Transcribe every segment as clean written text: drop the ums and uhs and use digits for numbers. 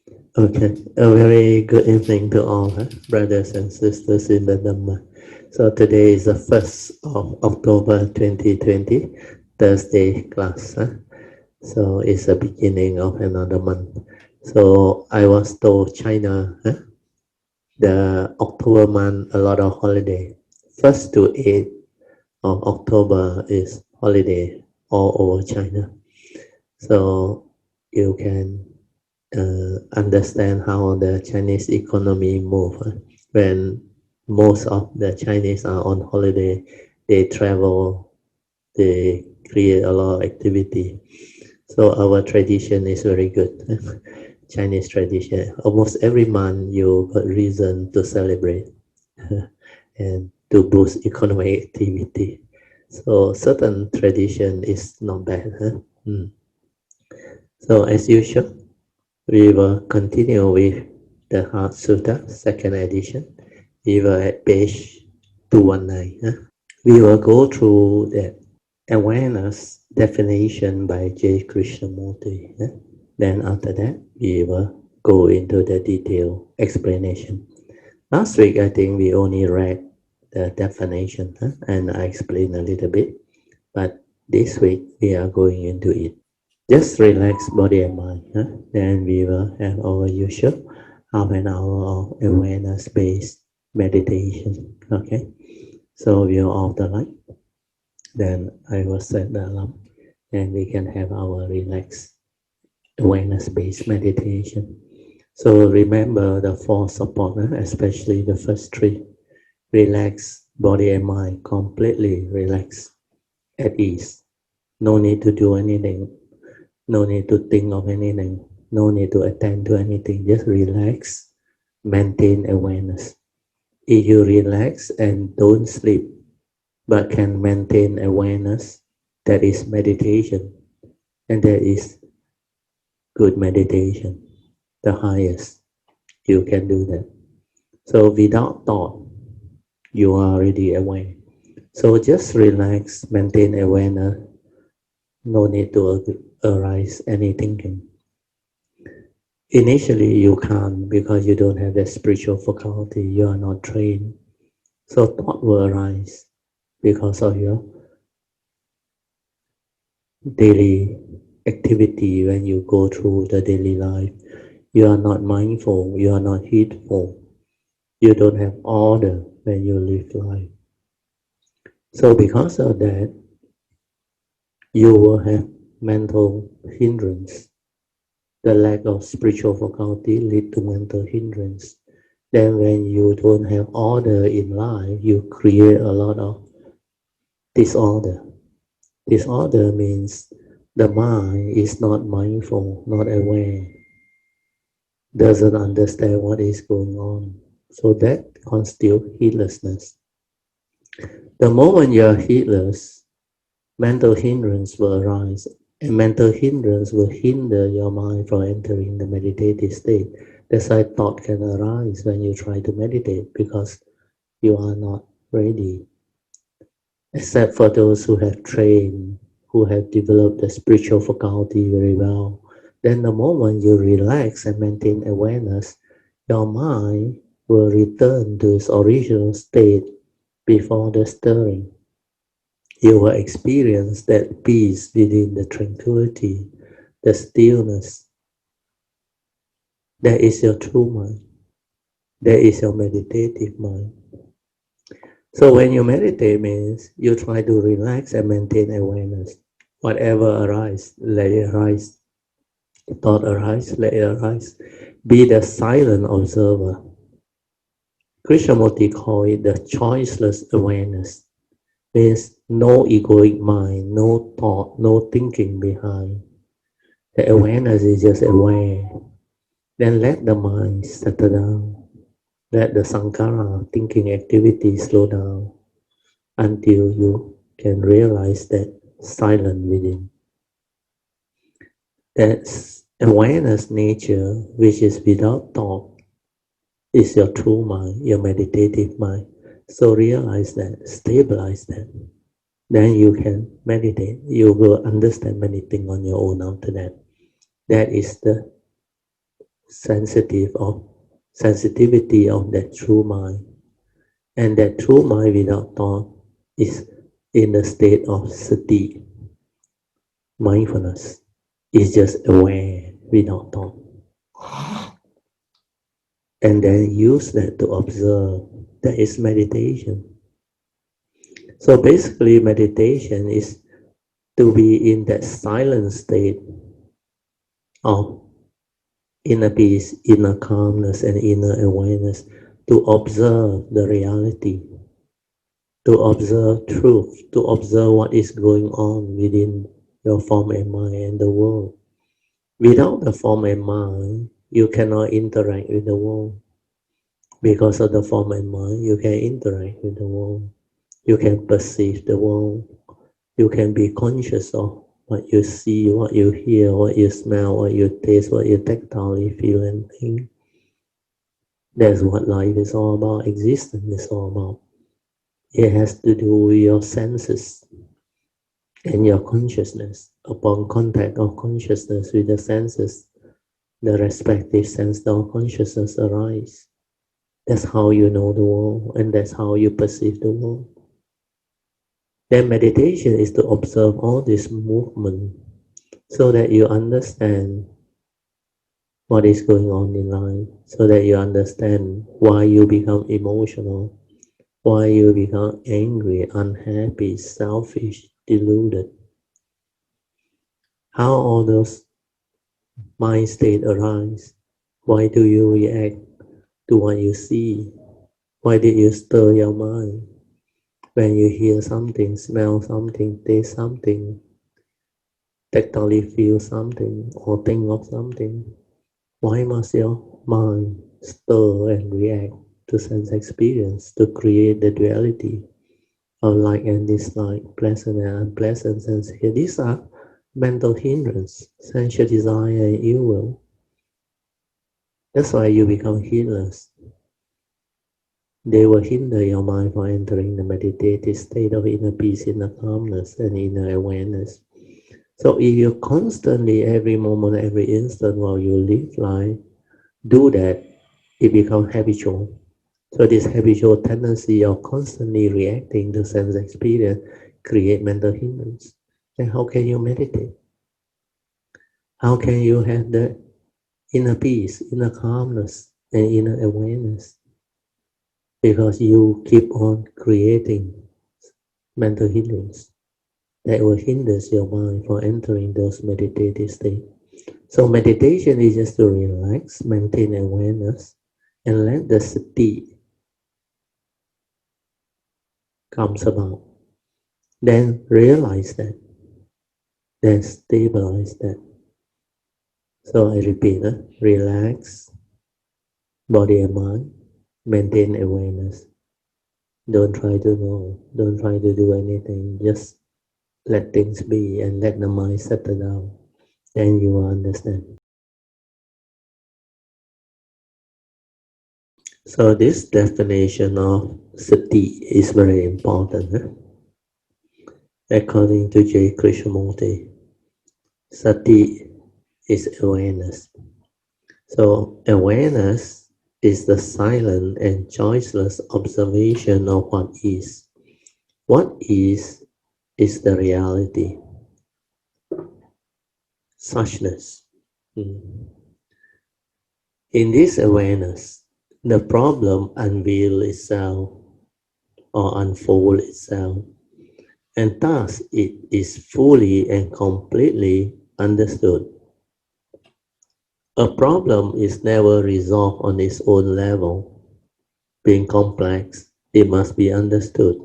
Okay, a very good evening to all, brothers and sisters in the Dhamma. So today is the 1st of October 2020, Thursday class. So it's the beginning of another month. So I was told China, the October month, a lot of holiday. 1st to 8th of October is holiday all over China. So you can understand how the Chinese economy move. When most of the Chinese are on holiday, they travel, they create a lot of activity. So our tradition is very good. Chinese tradition. Almost every month you got reason to celebrate and to boost economic activity. So certain tradition is not bad. So as usual, we will continue with the Heart Sutta, second edition. We were at page 219. We will go through the awareness definition by J. Krishnamurti. Then after that, we will go into the detailed explanation. Last week, I think we only read the definition and I explained a little bit. But this week, we are going into it. Just relax body and mind. Then we will have our usual half an hour of awareness-based meditation. Okay. So we'll off the light. Then I will set the alarm, and we can have our relaxed awareness-based meditation. So remember the four support, especially the first three. Relax body and mind, completely relax, at ease. No need to do anything. No need to think of anything. No need to attend to anything. Just relax, maintain awareness. If you relax and don't sleep, but can maintain awareness, that is meditation. And that is good meditation, the highest. You can do that. So without thought, you are already aware. So just relax, maintain awareness. No need to arise any thinking. Initially, you can't because you don't have the spiritual faculty. You are not trained. So thought will arise because of your daily activity when you go through the daily life. You are not mindful. You are not heedful. You don't have order when you live life. So because of that, you will have mental hindrance. The lack of spiritual faculty lead to mental hindrance. Then when you don't have order in life, you create a lot of disorder. Disorder means the mind is not mindful, not aware, doesn't understand what is going on. So that constitutes heedlessness. The moment you are heedless, mental hindrance will arise, and mental hindrance will hinder your mind from entering the meditative state. That's why thought can arise when you try to meditate because you are not ready. Except for those who have trained, who have developed the spiritual faculty very well. Then the moment you relax and maintain awareness, your mind will return to its original state before the stirring. You will experience that peace within the tranquility, the stillness. That is your true mind. That is your meditative mind. So when you meditate means you try to relax and maintain awareness. Whatever arises, let it arise. Thought arise, let it arise. Be the silent observer. Krishnamurti called it the choiceless awareness. Means no egoic mind, no thought, no thinking behind. The awareness is just aware. Then let the mind settle down. Let the sankhara, thinking activity, slow down until you can realize that silent within. That awareness nature, which is without thought, is your true mind, your meditative mind. So realize that, stabilize that. Then you can meditate. You will understand many things on your own after that. That is the sensitivity of that true mind. And that true mind without thought is in the state of sati, mindfulness. Is just aware without thought. And then use that to observe. That is meditation. So basically meditation is to be in that silent state of inner peace, inner calmness, and inner awareness to observe the reality, to observe truth, to observe what is going on within your form and mind and the world. Without the form and mind, you cannot interact with the world. Because of the form and mind, you can interact with the world. You can perceive the world. You can be conscious of what you see, what you hear, what you smell, what you taste, what you tactilely feel and think. That's what life is all about, existence is all about. It has to do with your senses and your consciousness. Upon contact of consciousness with the senses, the respective sense of consciousness arise. That's how you know the world, and that's how you perceive the world. Then meditation is to observe all this movement so that you understand what is going on in life, so that you understand why you become emotional, why you become angry, unhappy, selfish, deluded. How all those mind states arise. Why do you react to what you see? Why did you stir your mind? When you hear something, smell something, taste something, tactily feel something, or think of something, why must your mind stir and react to sense experience to create the duality of like and dislike, pleasant and unpleasant sense? These are mental hindrance, sensual desire and ill will. That's why you become heedless. They will hinder your mind from entering the meditative state of inner peace, inner calmness, and inner awareness. So if you constantly, every moment, every instant while you live life, do that, it becomes habitual. So this habitual tendency of constantly reacting to sense experience create mental hindrance. Then how can you meditate? How can you have the inner peace, inner calmness, and inner awareness? Because you keep on creating mental hindrance that will hinder your mind from entering those meditative states. So meditation is just to relax, maintain awareness, and let the sati comes about. Then realize that, then stabilize that. So I repeat, relax, body and mind, maintain awareness. Don't try to know, don't try to do anything, just let things be and let the mind settle down. Then you will understand. So this definition of sati is very important. According to J. Krishnamurti, sati is awareness. So awareness is the silent and choiceless observation of what is. What is the reality, suchness. In this awareness, the problem unveils itself or unfolds itself, and thus it is fully and completely understood. A problem is never resolved on its own level. Being complex, it must be understood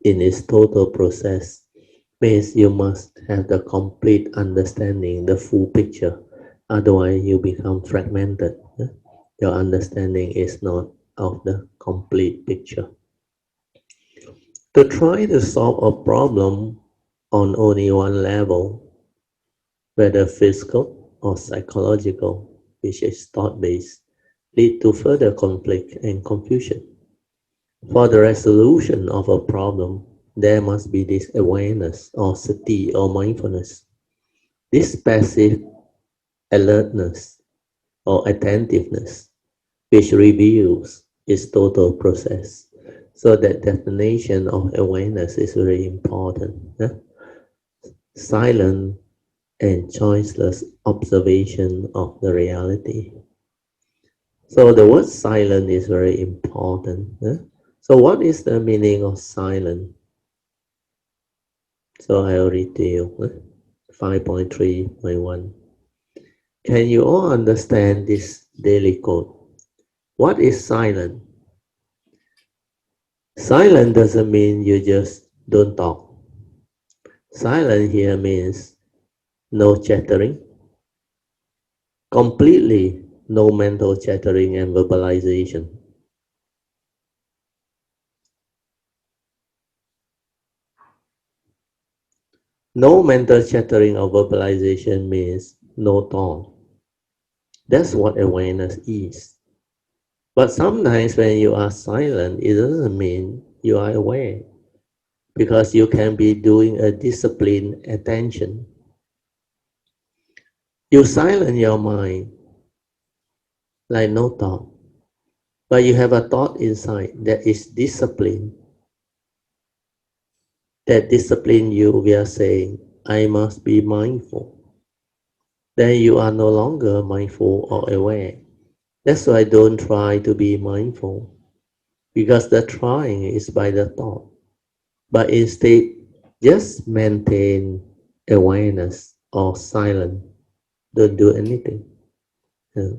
in its total process. Means you must have the complete understanding, the full picture. Otherwise, you become fragmented. Your understanding is not of the complete picture. To try to solve a problem on only one level, whether physical or psychological, which is thought-based, lead to further conflict and confusion. For the resolution of a problem, there must be this awareness or sati or mindfulness. This passive alertness or attentiveness, which reveals its total process. So that definition of awareness is very important. Silent and choiceless observation of the reality. So the word silent is very important. So what is the meaning of silent? So I'll read to you. 5.3.1. Can you all understand this daily code? What is silent? Silent doesn't mean you just don't talk. Silent here means no chattering, completely no mental chattering and verbalization. No mental chattering or verbalization means no thought. That's what awareness is. But sometimes when you are silent, it doesn't mean you are aware, because you can be doing a disciplined attention. You silence your mind like no thought, but you have a thought inside that is disciplined. That discipline you, we are saying, I must be mindful. Then you are no longer mindful or aware. That's why don't try to be mindful, because the trying is by the thought. But instead, just maintain awareness or silence. Don't do anything. Yeah.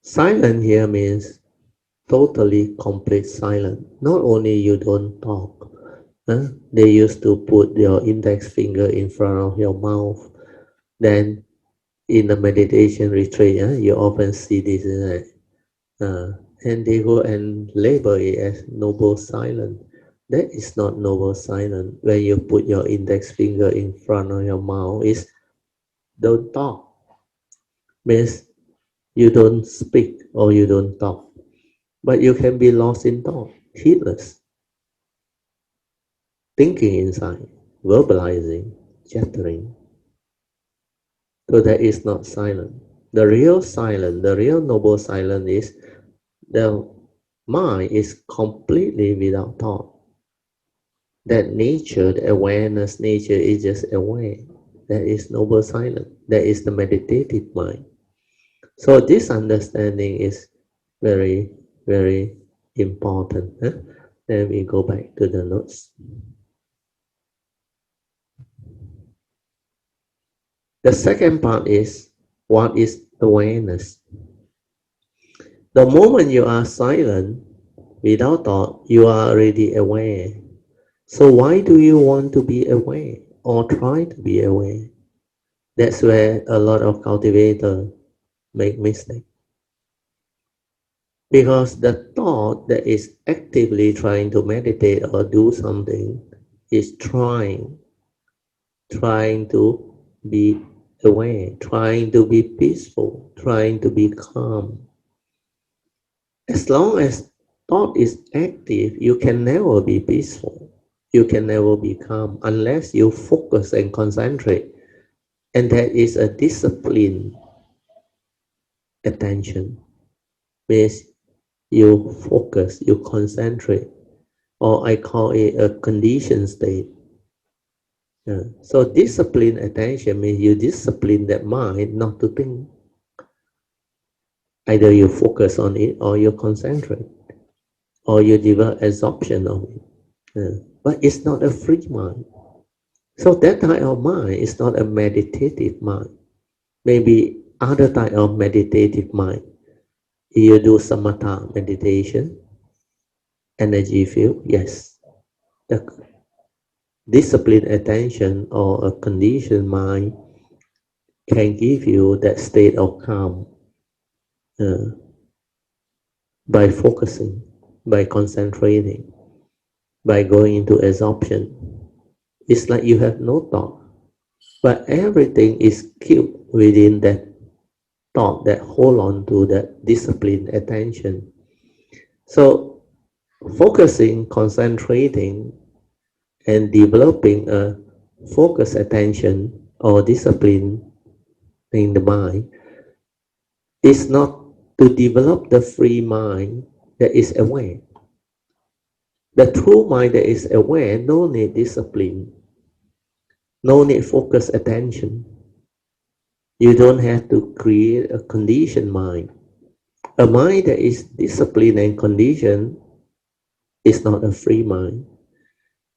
Silent here means totally complete silence. Not only you don't talk. They used to put your index finger in front of your mouth. Then in the meditation retreat, you often see this, isn't it? And they go and label it as noble silence. That is not noble silence. When you put your index finger in front of your mouth, is don't talk. Means you don't speak or you don't talk. But you can be lost in thought, heedless, thinking inside, verbalizing, chattering. So that is not silent. The real silence, the real noble silence is the mind is completely without thought. That nature, the awareness nature is just aware. That is noble silence. That is the meditative mind. So this understanding is very, very important. Then we go back to the notes. The second part is, what is awareness? The moment you are silent, without thought, you are already aware. So why do you want to be aware or try to be aware? That's where a lot of cultivators make mistakes. Because the thought that is actively trying to meditate or do something is trying to be aware, trying to be peaceful, trying to be calm. As long as thought is active, you can never be peaceful. You can never be calm unless you focus and concentrate. And that is a disciplined attention. Means you focus, you concentrate, or I call it a conditioned state. So disciplined attention means you discipline that mind not to think. Either you focus on it or you concentrate, or you develop absorption of it. But it's not a free mind. So that type of mind is not a meditative mind. Maybe other type of meditative mind. You do samatha meditation, energy field, yes. The disciplined attention or a conditioned mind can give you that state of calm by focusing, by concentrating, by going into absorption. It's like you have no thought, but everything is kept within that thought that hold on to that disciplined attention. So focusing, concentrating, and developing a focused attention or discipline in the mind is not to develop the free mind that is aware. The true mind that is aware, no need discipline, no need focus attention. You don't have to create a conditioned mind. A mind that is disciplined and conditioned is not a free mind.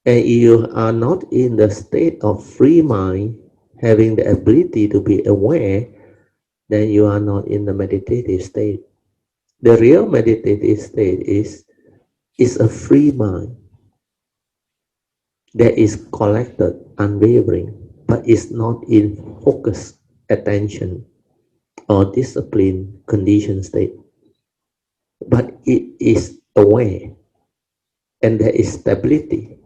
And you are not in the state of free mind, having the ability to be aware, then you are not in the meditative state. The real meditative state is a free mind that is collected, unwavering, but is not in focus, attention, or discipline conditioned state. But it is aware, and there is stability.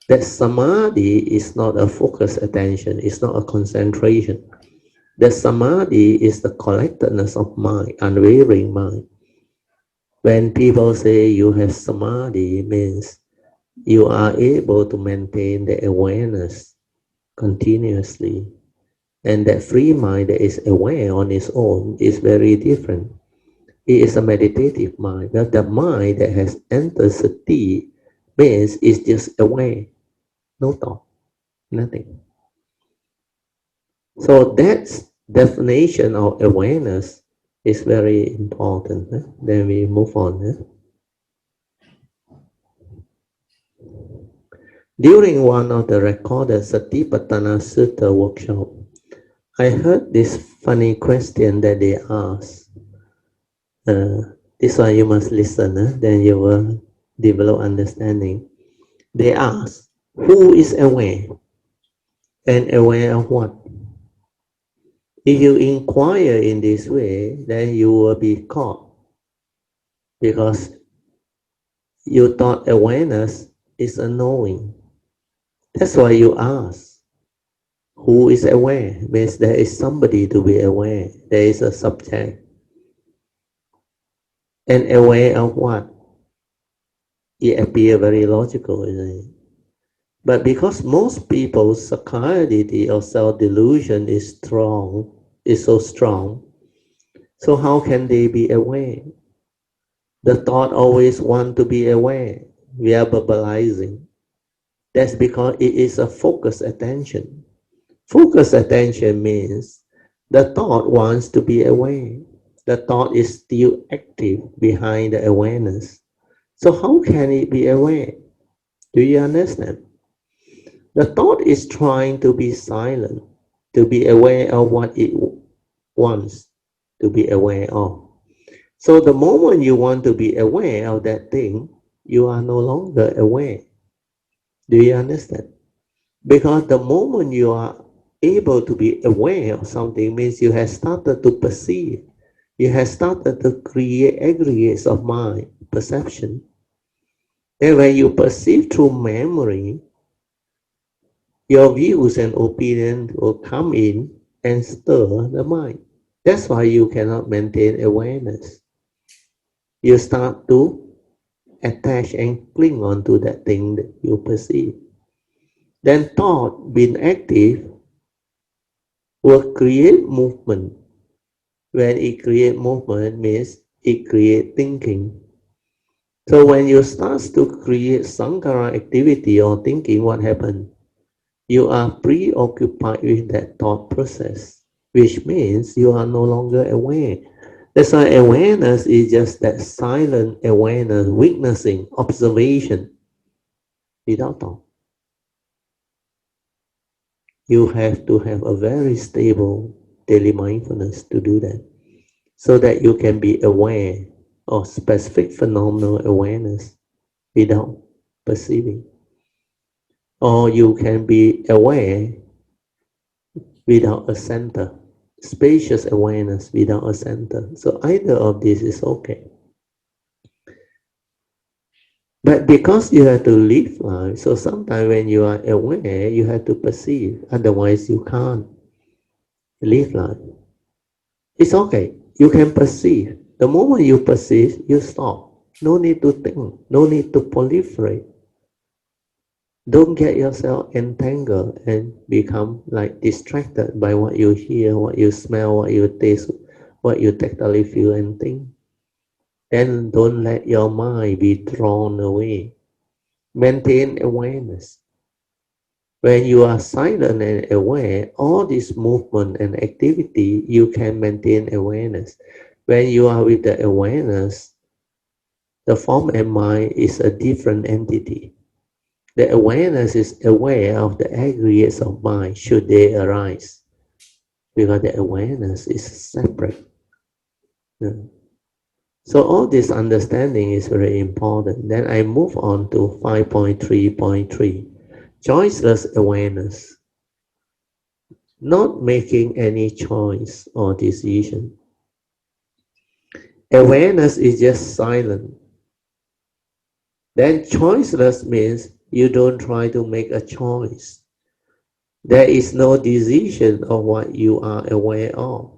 That samadhi is not a focus attention, it's not a concentration. The samadhi is the collectedness of mind, unwavering mind. When people say you have samadhi, it means you are able to maintain the awareness continuously. And that free mind that is aware on its own is very different. It is a meditative mind. But the mind that has entered sati means it's just aware, no thought, nothing. So that definition of awareness is very important. Then we move on. During one of the recorded Satipatthana Sutta workshop, I heard this funny question that they asked. This one you must listen, then you will develop understanding. They asked, who is aware? And aware of what? If you inquire in this way, then you will be caught. Because you thought awareness is a knowing. That's why you ask, who is aware? Means there is somebody to be aware. There is a subject. And aware of what? It appears very logical, isn't it? But because most people's psychiatry or self-delusion is so strong, so how can they be aware? The thought always want to be aware. We are verbalizing. That's because it is a focused attention. Focused attention means the thought wants to be aware. The thought is still active behind the awareness. So how can it be aware? Do you understand? The thought is trying to be silent, to be aware of what it wants to be aware of. So the moment you want to be aware of that thing, you are no longer aware. Do you understand? Because the moment you are able to be aware of something means you have started to perceive. You have started to create aggregates of mind, perception. And when you perceive through memory, your views and opinions will come in and stir the mind. That's why you cannot maintain awareness. You start to attach and cling on to that thing that you perceive. Then thought, being active, will create movement. When it creates movement, means it creates thinking. So when you start to create sankhara activity or thinking, what happens? You are preoccupied with that thought process, which means you are no longer aware. That's why awareness is just that silent awareness, witnessing, observation, without thought. You have to have a very stable daily mindfulness to do that, so that you can be aware of specific phenomenal awareness without perceiving. Or you can be aware without a center, spacious awareness without a center. So either of this is okay. But because you have to live life, so sometimes when you are aware, you have to perceive. Otherwise, you can't live life. It's okay. You can perceive. The moment you perceive, you stop. No need to think. No need to proliferate. Don't get yourself entangled and become like distracted by what you hear, what you smell, what you taste, what you tactily feel and think. Then don't let your mind be drawn away. Maintain awareness. When you are silent and aware, all this movement and activity, you can maintain awareness. When you are with the awareness, the form and mind is a different entity. The awareness is aware of the aggregates of mind should they arise, because the awareness is separate. So all this understanding is very important. Then I move on to 5.3.3, choiceless awareness. Not making any choice or decision. Awareness is just silent. Then choiceless means you don't try to make a choice. There is no decision of what you are aware of.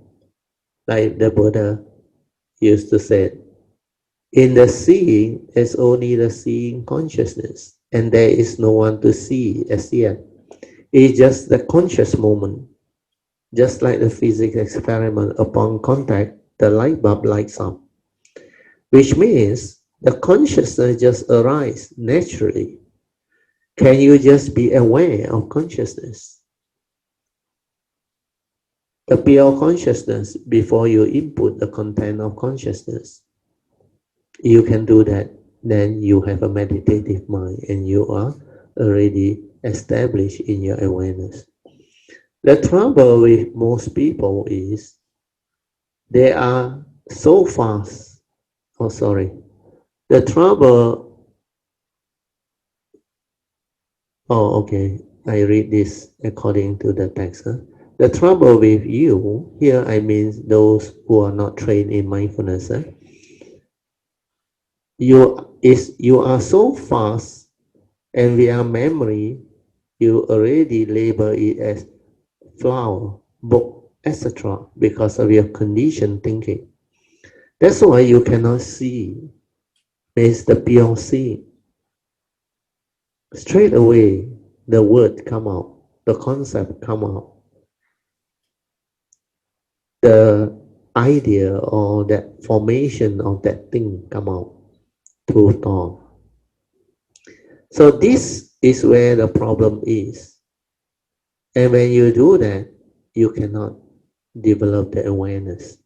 Like the Buddha used to say, in the seeing, there's only the seeing consciousness, and there is no one to see as yet. It's just the conscious moment. Just like the physics experiment, upon contact, the light bulb lights up, which means the consciousness just arises naturally. Can you just be aware of consciousness? The pure consciousness before you input the content of consciousness. You can do that. Then you have a meditative mind and you are already established in your awareness. The trouble with most people is they are so fast. Oh, sorry. The trouble. Oh, okay. I read this according to the text. Huh? The trouble with you, here I mean those who are not trained in mindfulness. Huh? You are so fast, and via memory, you already label it as flower, book, etc. because of your conditioned thinking. That's why you cannot see. It's the pure seeing. Straight away, the word come out, the concept come out, the idea or that formation of that thing come out through thought. So this is where the problem is. And when you do that, you cannot develop the awareness.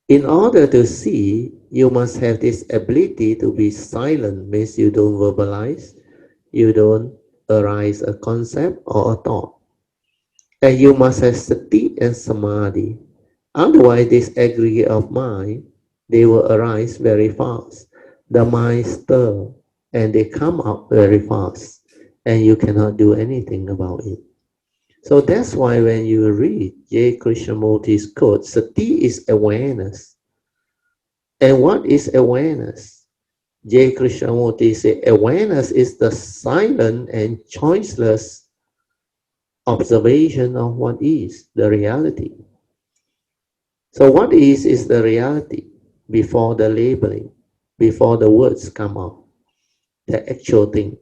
In order to see, you must have this ability to be silent, means you don't verbalize, you don't arise a concept or a thought. And you must have sati and samadhi. Otherwise, this aggregate of mind, they will arise very fast. The mind stir and they come up very fast, and you cannot do anything about it. So that's why when you read J. Krishnamurti's quote, sati is awareness. And what is awareness? J. Krishnamurti said, awareness is the silent and choiceless observation of what is, the reality. So what is the reality before the labeling, before the words come out, the actual thing,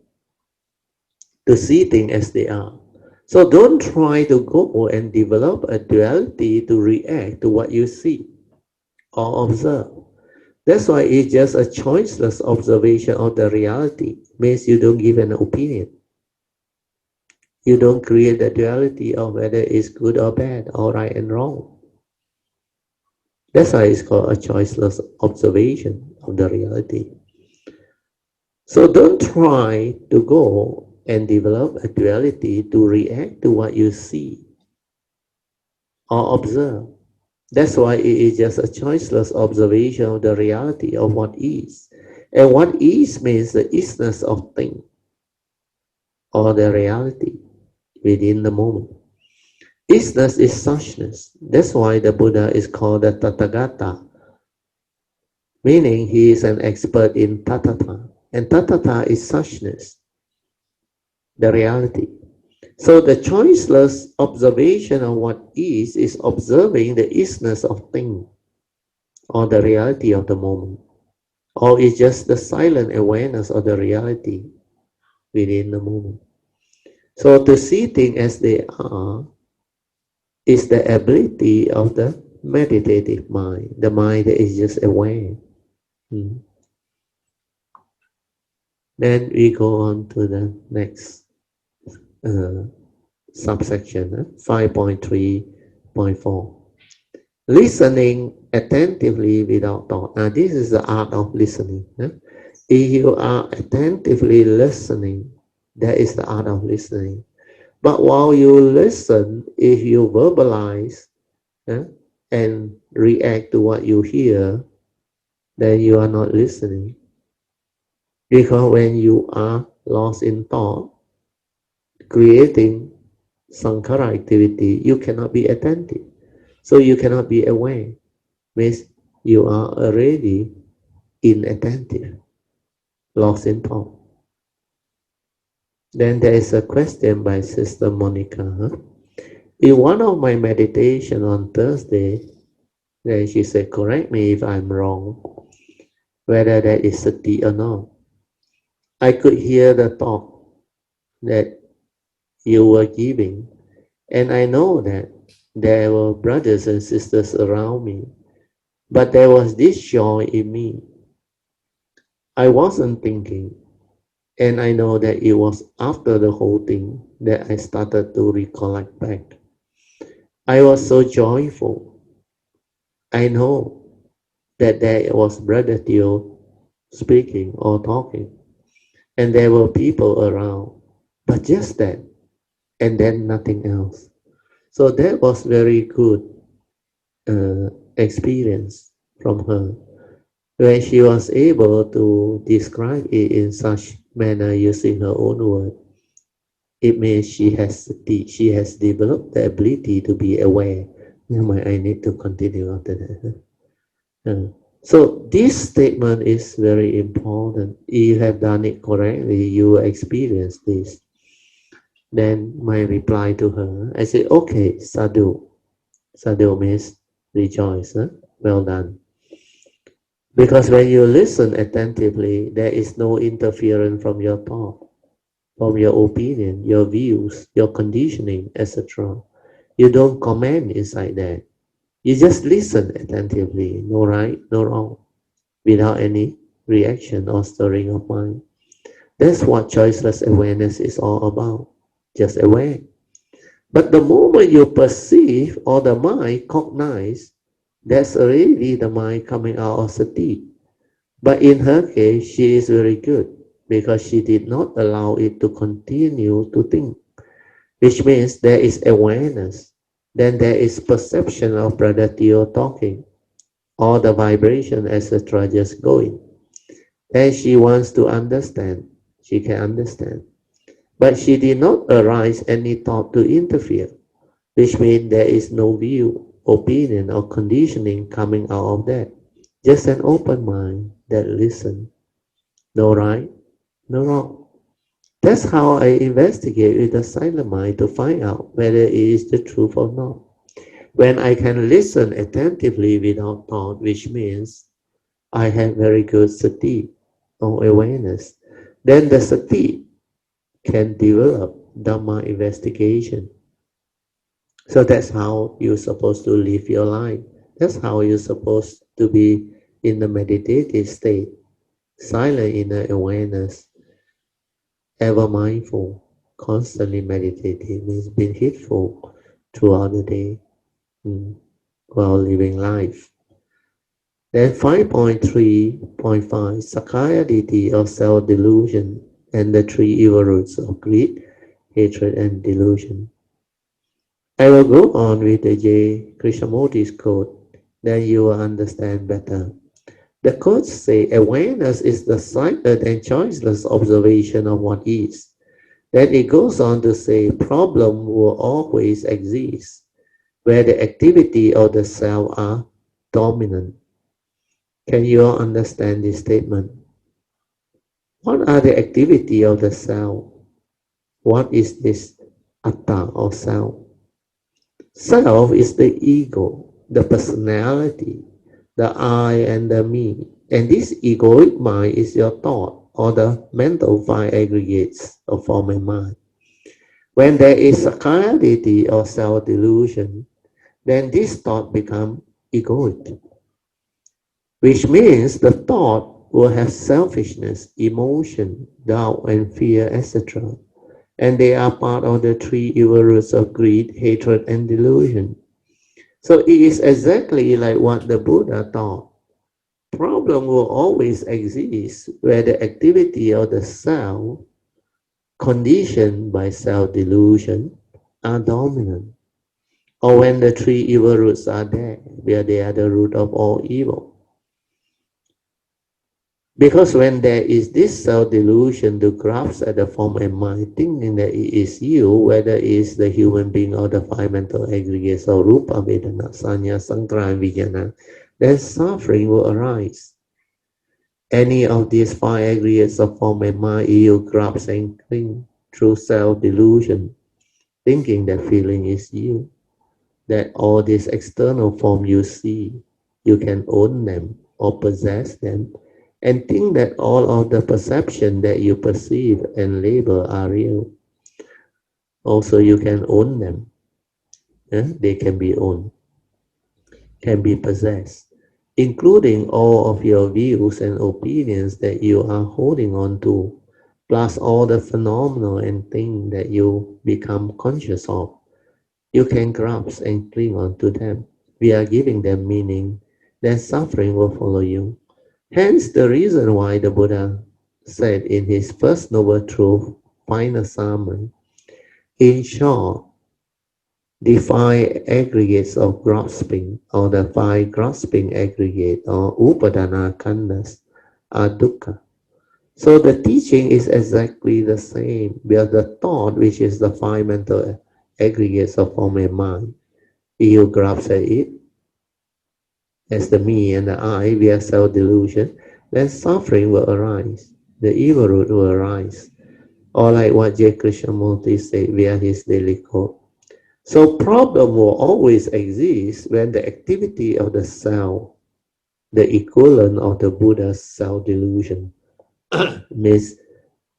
to see things as they are. So don't try to go and develop a duality to react to what you see or observe. That's why it's just a choiceless observation of the reality. Means you don't give an opinion. You don't create the duality of whether it's good or bad, or right and wrong. That's why it's called a choiceless observation of the reality. So don't try to go and develop a duality to react to what you see or observe. That's why it is just a choiceless observation of the reality of what is. And what is means the isness of thing or the reality within the moment. Isness is suchness. That's why the Buddha is called the Tathagata, meaning he is an expert in Tathata. And Tathata is suchness, the reality. So the choiceless observation of what is observing the isness of thing or the reality of the moment. Or it's just the silent awareness of the reality. within the moment. So to see things as they are is the ability of the meditative mind, the mind that is just aware. Mm. Then we go on to the next uh, subsection, 5.3.4. Listening attentively without thought. Now, this is the art of listening. If you are attentively listening, that is the art of listening. But while you listen, if you verbalize and react to what you hear, then you are not listening. Because when you are lost in thought, creating sankhara activity, you cannot be attentive. So you cannot be aware. Means you are already inattentive, lost in thought. Then there is a question by Sister Monica. In one of my meditation on Thursday, then she said, correct me if I'm wrong, whether that is sati or not. I could hear the talk that you were giving, and I know that there were brothers and sisters around me, but there was this joy in me. I wasn't thinking, and I know that it was after the whole thing that I started to recollect back. I was so joyful. I know that there was Brother Theo speaking or talking, and there were people around, but just that, and then nothing else. So that was very good experience from her, when she was able to describe it in such manner using her own word. It means she has developed the ability to be aware. Never mind, I need to continue after that. So this statement is very important. If you have done it correctly, you will experience this. Then my reply to her, I said, okay, sadhu. Sadhu means rejoice. Well done. Because when you listen attentively, there is no interference from your thought, from your opinion, your views, your conditioning, etc. You don't comment inside that. You just listen attentively, no right, no wrong, without any reaction or stirring of mind. That's what choiceless awareness is all about. Just aware. But the moment you perceive or the mind cognize, that's already the mind coming out of sati. But in her case, she is very good because she did not allow it to continue to think, which means there is awareness. Then there is perception of Brother Theo talking, or the vibration, etc. just going. Then she wants to understand. She can understand. But she did not arise any thought to interfere, which means there is no view, opinion, or conditioning coming out of that. Just an open mind that listens. No right, no wrong. That's how I investigate with the silent mind to find out whether it is the truth or not. When I can listen attentively without thought, which means I have very good sati or awareness, then the sati can develop Dhamma investigation. So that's how you're supposed to live your life. That's how you're supposed to be in the meditative state, silent in the awareness, ever mindful, constantly meditating means being heedful throughout the day while living life. Then 5.3.5, Sakaya Ditti or self-delusion and the three evil roots of greed, hatred and delusion. I will go on with the J. Krishnamurti's quote, then you will understand better. The quotes say, awareness is the silent and choiceless observation of what is. Then it goes on to say, problem will always exist, where the activity of the self are dominant. Can you all understand this statement? What are the activity of the self? What is this atta or self? Self is the ego, the personality, the I and the me. And this egoic mind is your thought or the mental five aggregates of form and mind. When there is a clarity or self-delusion, then this thought becomes egoic, which means the thought will have selfishness, emotion, doubt, and fear, etc. And they are part of the three evil roots of greed, hatred, and delusion. So it is exactly like what the Buddha taught. Problem will always exist where the activity of the self, conditioned by self-delusion, are dominant. Or when the three evil roots are there, where they are the root of all evil. Because when there is this self-delusion to grasp at the form and mind, thinking that it is you, whether it is the human being or the five mental aggregates of Rupa, Vedana, Sanya, Sankhara, and Vijnana, then suffering will arise. Any of these five aggregates of form and mind, you grasp and cling through self-delusion, thinking that feeling is you, that all these external form you see, you can own them or possess them, and think that all of the perception that you perceive and label are real. Also, you can own them. They can be owned, can be possessed, including all of your views and opinions that you are holding on to, plus all the phenomena and things that you become conscious of. You can grasp and cling on to them. We are giving them meaning, then suffering will follow you. Hence the reason why the Buddha said in his first noble truth, final sermon, in short, the five aggregates of grasping, or the five grasping aggregate, or upadana khandas, are dukkha. So the teaching is exactly the same, where the thought, which is the five mental aggregates of form and mind, you grasp at it as the me and the I, via self-delusion, then suffering will arise. The evil root will arise. Or like what J. Krishnamurti said via his daily quote. So problem will always exist when the activity of the self, the equivalent of the Buddha's self-delusion, means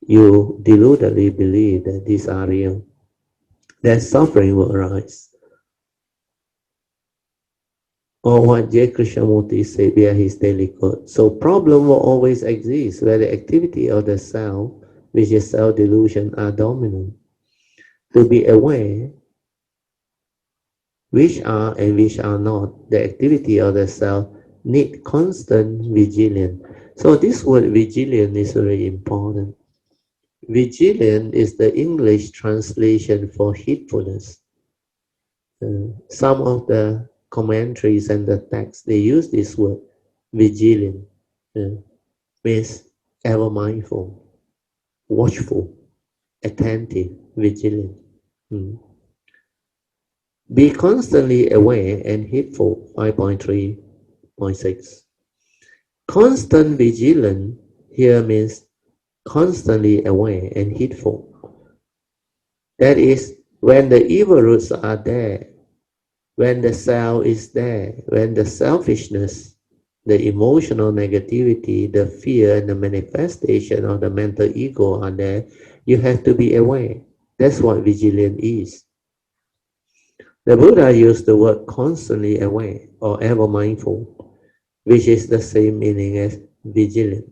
you deludedly believe that these are real, then suffering will arise. Or what J. Krishnamurti said via his daily quote. So problem will always exist where the activity of the self, which is self-delusion, are dominant. To be aware which are and which are not the activity of the self need constant vigilance. So this word vigilance is very important. Vigilance is the English translation for heedfulness. Some of the commentaries and the text, they use this word, vigilant, means ever mindful, watchful, attentive, vigilant. Be constantly aware and heedful, 5.3.6. Constant vigilance here means constantly aware and heedful. That is, when the evil roots are there, when the self is there, when the selfishness, the emotional negativity, the fear, and the manifestation of the mental ego are there, you have to be aware. That's what vigilance is. The Buddha used the word constantly aware or ever mindful, which is the same meaning as vigilant.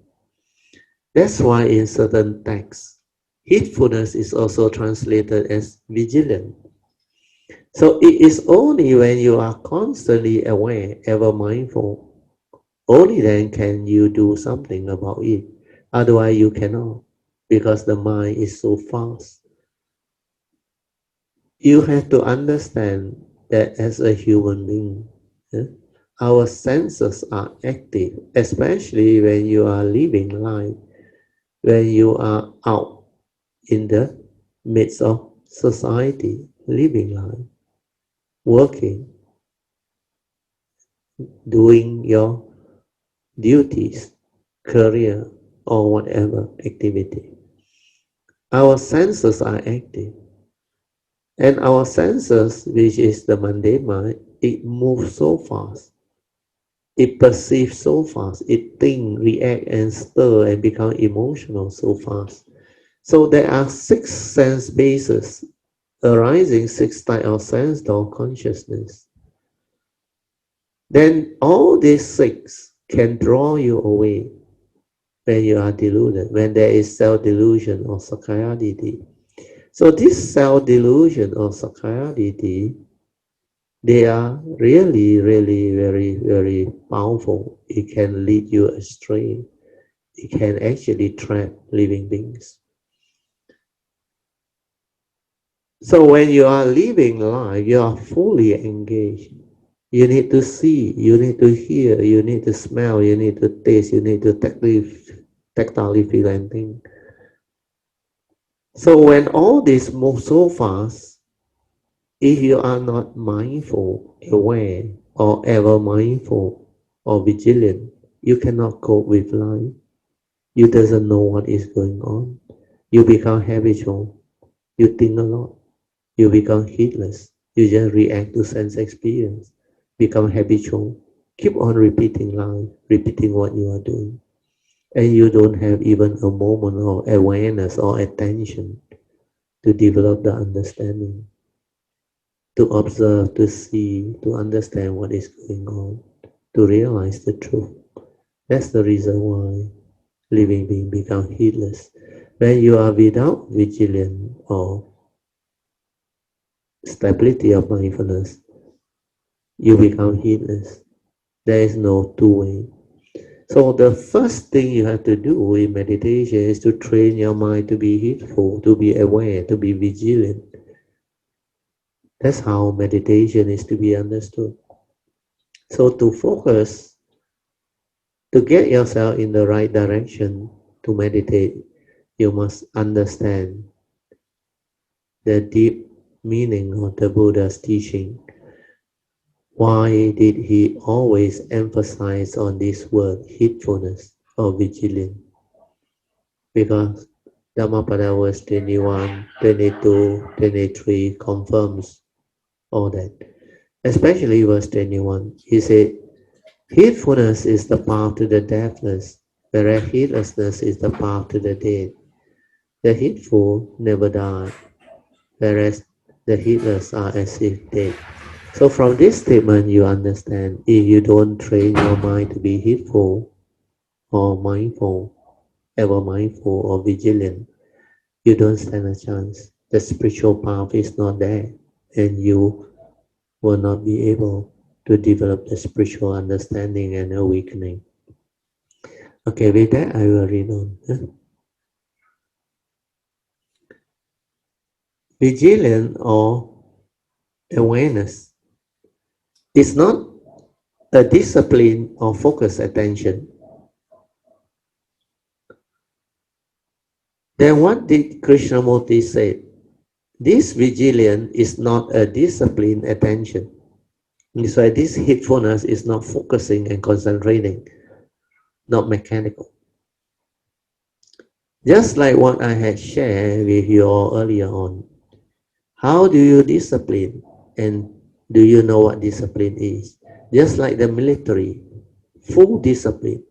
That's why in certain texts, heedfulness is also translated as vigilant. So it is only when you are constantly aware, ever mindful, only then can you do something about it. Otherwise you cannot, because the mind is so fast. You have to understand that as a human being, our senses are active, especially when you are living life, when you are out in the midst of society, living life, working, doing your duties, career, or whatever activity. Our senses are active. And our senses, which is the mundane mind, it moves so fast. It perceives so fast. It think, react, and stir and become emotional so fast. So there are 6 sense bases arising, 6 types of sense or consciousness. Then all these 6 can draw you away when you are deluded, when there is self-delusion or sakkayaditi. So this self-delusion or sakkayaditi, they are really, really, very, very powerful. It can lead you astray. It can actually trap living beings. So when you are living life, you are fully engaged. You need to see, you need to hear, you need to smell, you need to taste, you need to tactile feel and think. So when all this moves so fast, if you are not mindful, aware, or ever mindful or vigilant, you cannot cope with life. You doesn't know what is going on. You become habitual. You think a lot. You become heedless. You just react to sense experience. Become habitual. Keep on repeating life, repeating what you are doing. And you don't have even a moment of awareness or attention to develop the understanding, to observe, to see, to understand what is going on, to realize the truth. That's the reason why living being become heedless. When you are without vigilance or stability of mindfulness, you become heedless. There is no two way. So the first thing you have to do in meditation is to train your mind to be heedful, to be aware, to be vigilant. That's how meditation is to be understood. So to focus, to get yourself in the right direction to meditate, you must understand the deep meaning of the Buddha's teaching. Why did he always emphasize on this word, heedfulness or vigilance? Because Dhammapada verse 21, 22, 23 confirms all that. Especially verse 21, he said, heedfulness is the path to the deathless, whereas heedlessness is the path to the dead. The heedful never die, whereas the heedless are as if dead. So from this statement, you understand, if you don't train your mind to be heedful or mindful, ever mindful or vigilant, you don't stand a chance. The spiritual path is not there, and you will not be able to develop the spiritual understanding and awakening. Okay, with that, I will read on. Vigilance or awareness is not a discipline or focused attention. Then what did Krishnamurti say? This vigilance is not a disciplined attention. That's why this heedfulness is not focusing and concentrating, not mechanical. Just like what I had shared with you all earlier on. How do you discipline? And do you know what discipline is? Just like the military, full discipline.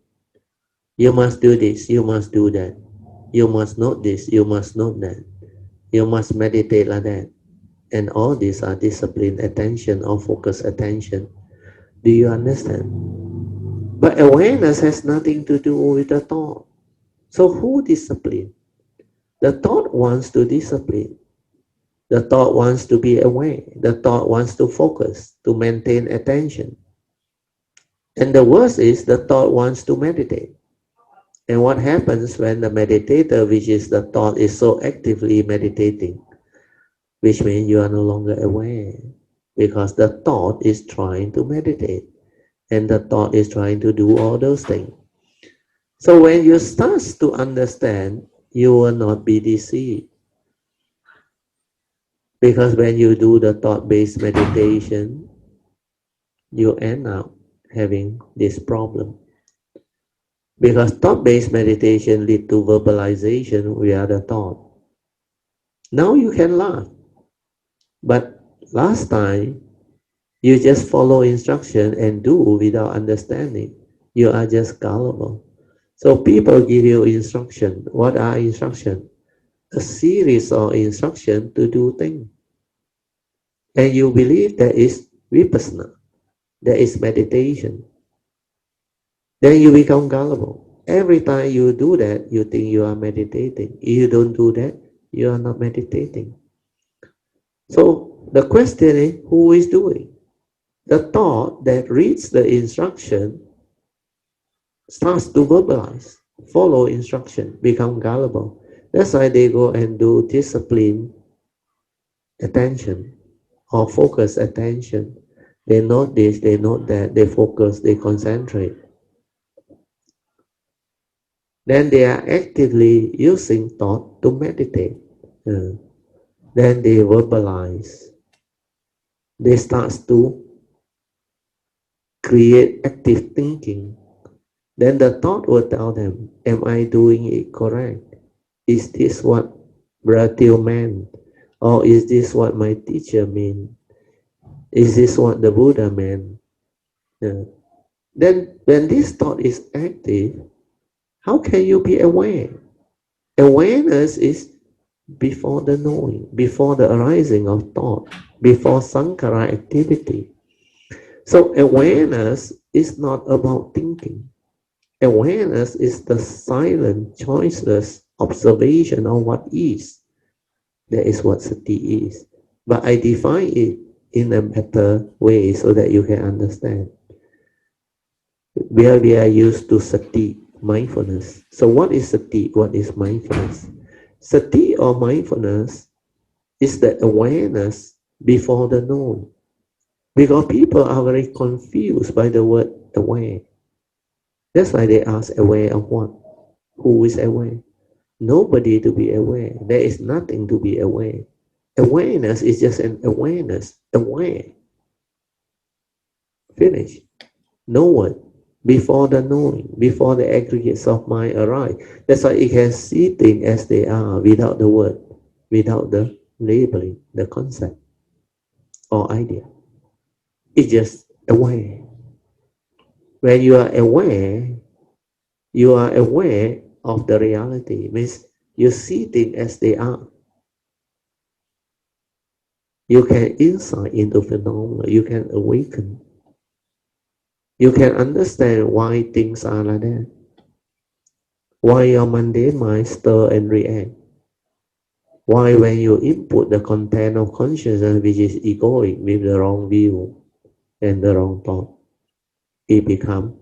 You must do this, you must do that. You must note this, you must note that. You must meditate like that. And all these are disciplined attention or focused attention. Do you understand? But awareness has nothing to do with the thought. So who discipline? The thought wants to discipline. The thought wants to be aware. The thought wants to focus, to maintain attention. And the worst is the thought wants to meditate. And what happens when the meditator, which is the thought, is so actively meditating, which means you are no longer aware, because the thought is trying to meditate, and the thought is trying to do all those things. So when you start to understand, you will not be deceived. Because when you do the thought-based meditation, you end up having this problem. Because thought-based meditation leads to verbalization via the thought. Now you can laugh. But last time, You just follow instruction and do without understanding. You are just gullible. So people give you instruction. What are instruction? A series of instruction to do things. And you believe that is vipassana, that is meditation. Then you become gullible. Every time you do that, you think you are meditating. If you don't do that, you are not meditating. So the question is, who is doing? The thought that reads the instruction starts to verbalize, follow instruction, become gullible. That's why they go and do discipline attention or focus attention. They note this, they note that, they focus, they concentrate. Then they are actively using thought to meditate. Then they verbalize. They start to create active thinking. Then the thought will tell them, am I doing it correct? Is this what Bratil meant? Or is this what my teacher meant? Is this what the Buddha meant? Then when this thought is active, how can you be aware? Awareness is before the knowing, before the arising of thought, before sankhara activity. So awareness is not about thinking. Awareness is the silent, choiceless observation of what is. That is what sati is. But I define it in a better way so that you can understand. Where we are used to sati, mindfulness. So what is sati? What is mindfulness? Sati or mindfulness is the awareness before the known. Because people are very confused by the word aware. That's why they ask aware of what? Who is aware? Nobody to be aware. There is nothing to be aware. Awareness is just an awareness. Aware. Finish. No one. Before the knowing, before the aggregates of mind arise. That's why it can see things as they are without the word, without the labeling, the concept or idea. It's just aware. When you are aware of the reality. Means you see things as they are. You can insight into phenomena. You can awaken. You can understand why things are like that. Why your mundane mind stir and react. Why when you input the content of consciousness which is egoic with the wrong view and the wrong thought, it becomes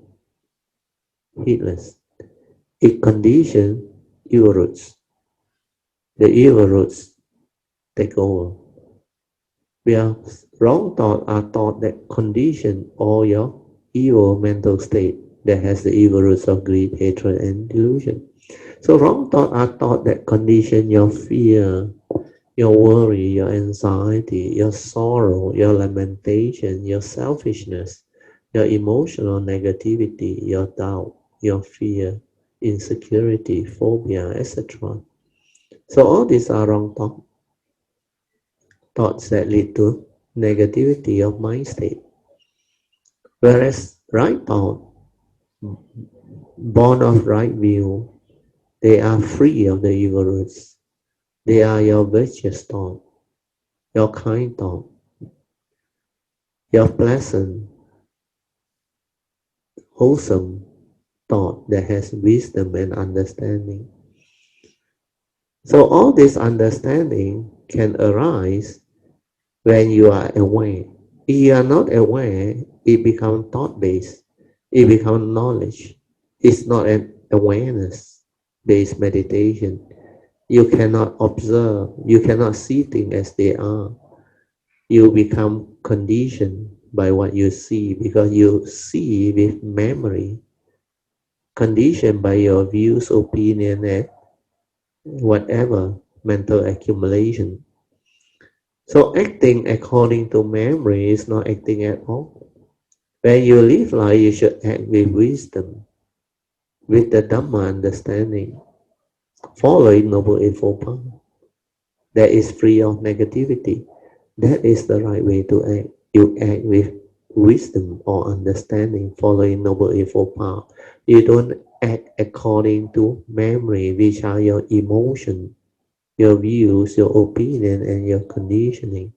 heedless. It conditions evil roots. The evil roots take over. Where wrong thoughts are thought that condition all your evil mental state that has the evil roots of greed, hatred, and delusion. So wrong thoughts are thought that condition your fear, your worry, your anxiety, your sorrow, your lamentation, your selfishness, your emotional negativity, your doubt, your fear, insecurity, phobia, etc. So all these are wrong thoughts that lead to negativity of mind state. Whereas right thought, born of right view, they are free of the evil roots. They are your virtuous thought, your kind thought, your pleasant, wholesome thought that has wisdom and understanding. So all this understanding can arise when you are aware. If you are not aware, it becomes thought-based. It becomes knowledge. It's not an awareness-based meditation. You cannot observe. You cannot see things as they are. You become conditioned by what you see because you see with memory, conditioned by your views, opinion, and whatever mental accumulation. So acting according to memory is not acting at all. When you live life, you should act with wisdom, with the Dhamma understanding, following Noble Eightfold Path that is free of negativity. That is the right way to act. You act with wisdom or understanding, following Noble Eightfold Path. You don't act according to memory, which are your emotion, your views, your opinion, and your conditioning,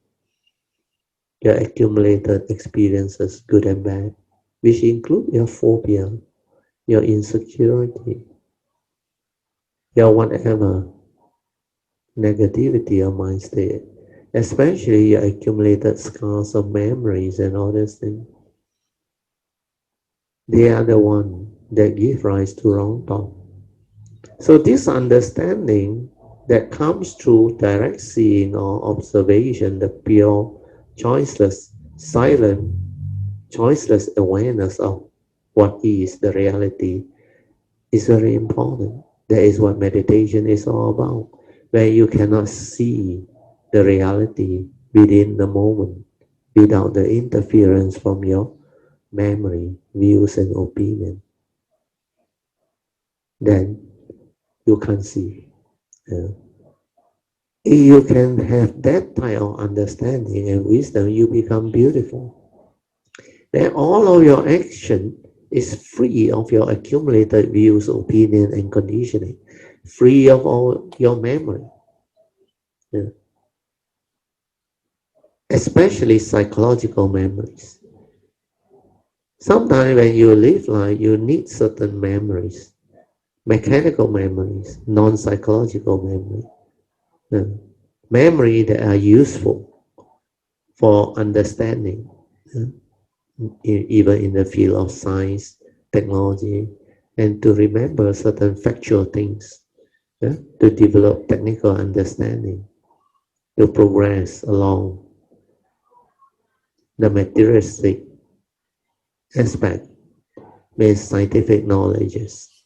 your accumulated experiences, good and bad, which include your phobia, your insecurity, your whatever negativity or mind state, especially your accumulated scars of memories and all these things. They are the one that give rise to wrong thought. So this understanding that comes through direct seeing or observation, the pure, choiceless, silent, choiceless awareness of what is the reality is very important. That is what meditation is all about, where you cannot see the reality within the moment without the interference from your memory, views, and opinion. Then you can see. If you can have that type of understanding and wisdom, you become beautiful. Then all of your action is free of your accumulated views, opinion, and conditioning, free of all your memory. Yeah. Especially psychological memories. Sometimes when you live life, you need certain memories, mechanical memories, non-psychological memory. Yeah. Memory that are useful for understanding. Yeah. Even in the field of science, technology, and to remember certain factual things, yeah? To develop technical understanding, to progress along the materialistic aspect with scientific knowledges.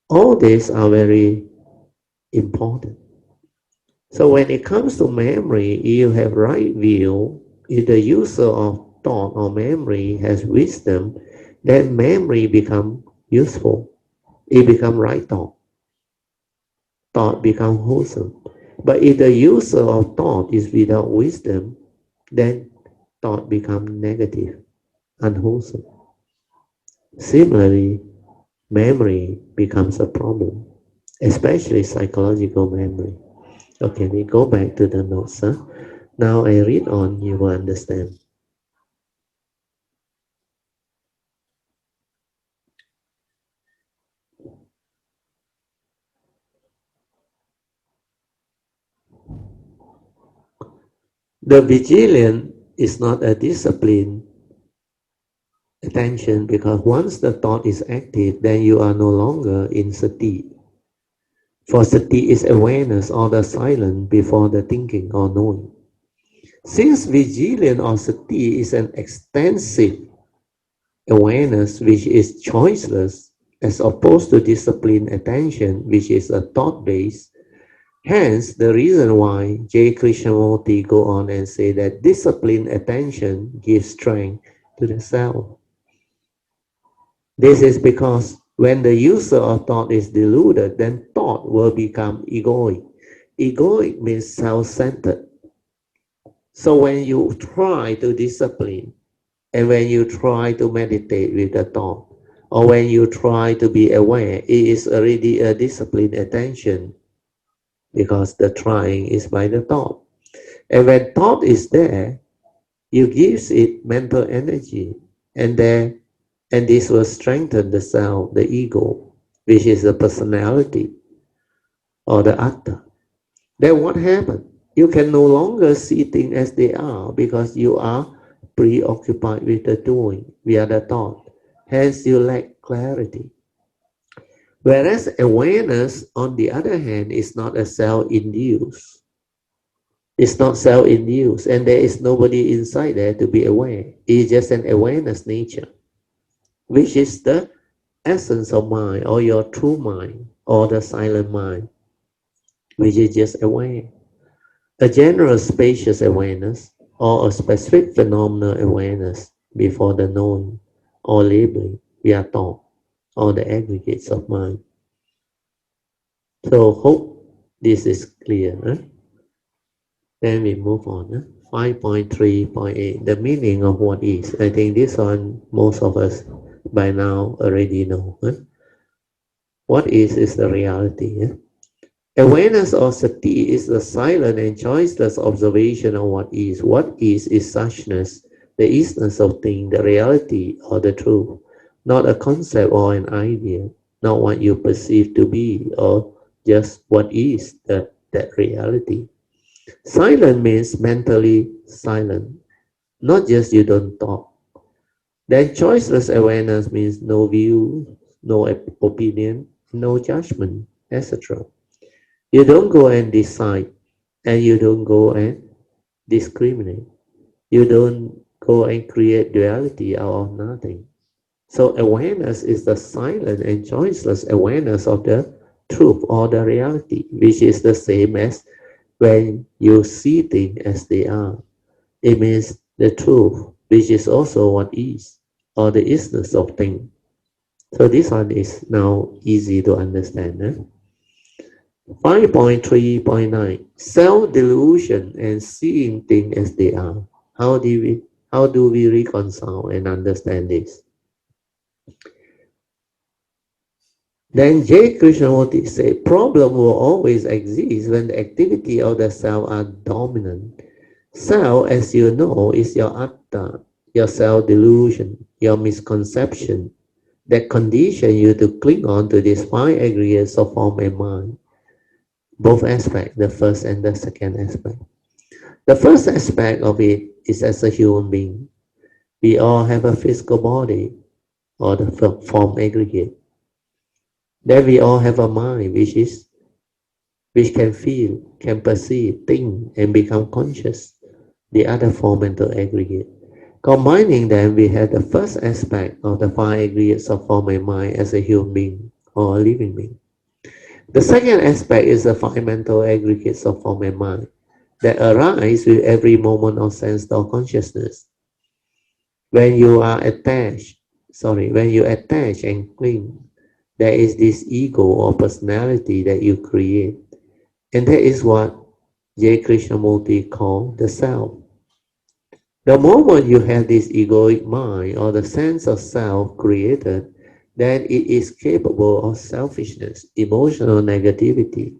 All these are very important. So when it comes to memory, you have right view. If the user of thought or memory has wisdom, then memory become useful. It become right thought. Thought become wholesome. But if the user of thought is without wisdom, then thought become negative, unwholesome. Similarly, memory becomes a problem, especially psychological memory. Okay, we go back to the notes. Now I read on, you will understand. The vigilant is not a discipline attention, because once the thought is active, then you are no longer in sati. For sati is awareness or the silence before the thinking or knowing. Since vigilant or sati is an extensive awareness which is choiceless, as opposed to disciplined attention, which is a thought-based, hence the reason why J. Krishnamurti go on and say that disciplined attention gives strength to the self. This is because when the user of thought is deluded, then thought will become egoic. Egoic means self-centered. So when you try to discipline, and when you try to meditate with the thought, or when you try to be aware, it is already a disciplined attention, because the trying is by the thought. And when thought is there, you gives it mental energy, and this will strengthen the self, the ego, which is the personality or the atta. Then what happened? You can no longer see things as they are, because you are preoccupied with the doing via the thought. Hence, you lack clarity. Whereas awareness, on the other hand, is not a self-induced. It's not self-induced, and there is nobody inside there to be aware. It's just an awareness nature, which is the essence of mind, or your true mind, or the silent mind, which is just aware. A general spacious awareness, or a specific phenomenal awareness before the known, or labeling via thought, or the aggregates of mind. So hope this is clear. Then we move on. 5.3.8, the meaning of what is. I think this one most of us by now already know. What is the reality. Awareness or sati is the silent and choiceless observation of what is. What is suchness, the isness of thing, the reality or the truth, not a concept or an idea, not what you perceive to be or just what is that reality. Silent means mentally silent, not just you don't talk. Then choiceless awareness means no view, no opinion, no judgment, etc. You don't go and decide, and you don't go and discriminate. You don't go and create duality out of nothing. So awareness is the silent and choiceless awareness of the truth or the reality, which is the same as when you see things as they are. It means the truth, which is also what is, or the isness of things. So this one is now easy to understand. 5.3.9, self-delusion and seeing things as they are. How do we reconcile and understand this? Then J. Krishnamurti said, problem will always exist when the activity of the self are dominant. Self, as you know, is your atta, your self-delusion, your misconception, that condition you to cling on to these five aggregates of form and mind. Both aspects, the first and the second aspect. The first aspect of it is as a human being. We all have a physical body or the form aggregate. Then we all have a mind which can feel, can perceive, think, and become conscious. The other form mental aggregate. Combining them, we have the first aspect of the five aggregates of form and mind as a human being or a living being. The second aspect is the five mental aggregates of form and mind that arise with every moment of sense or consciousness. When you attach and cling, there is this ego or personality that you create. And that is what J. Krishnamurti called the self. The moment you have this egoic mind or the sense of self created, then it is capable of selfishness, emotional negativity,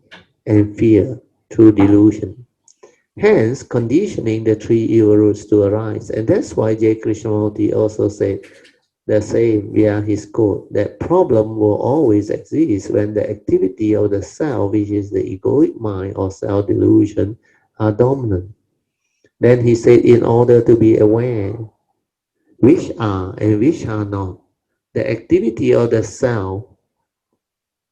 and fear through delusion. Hence, conditioning the three evil roots to arise. And that's why J. Krishnamurti also said the same via his quote, that problem will always exist when the activity of the self, which is the egoic mind or self-delusion, are dominant. Then he said, in order to be aware, which are and which are not, the activity of the self,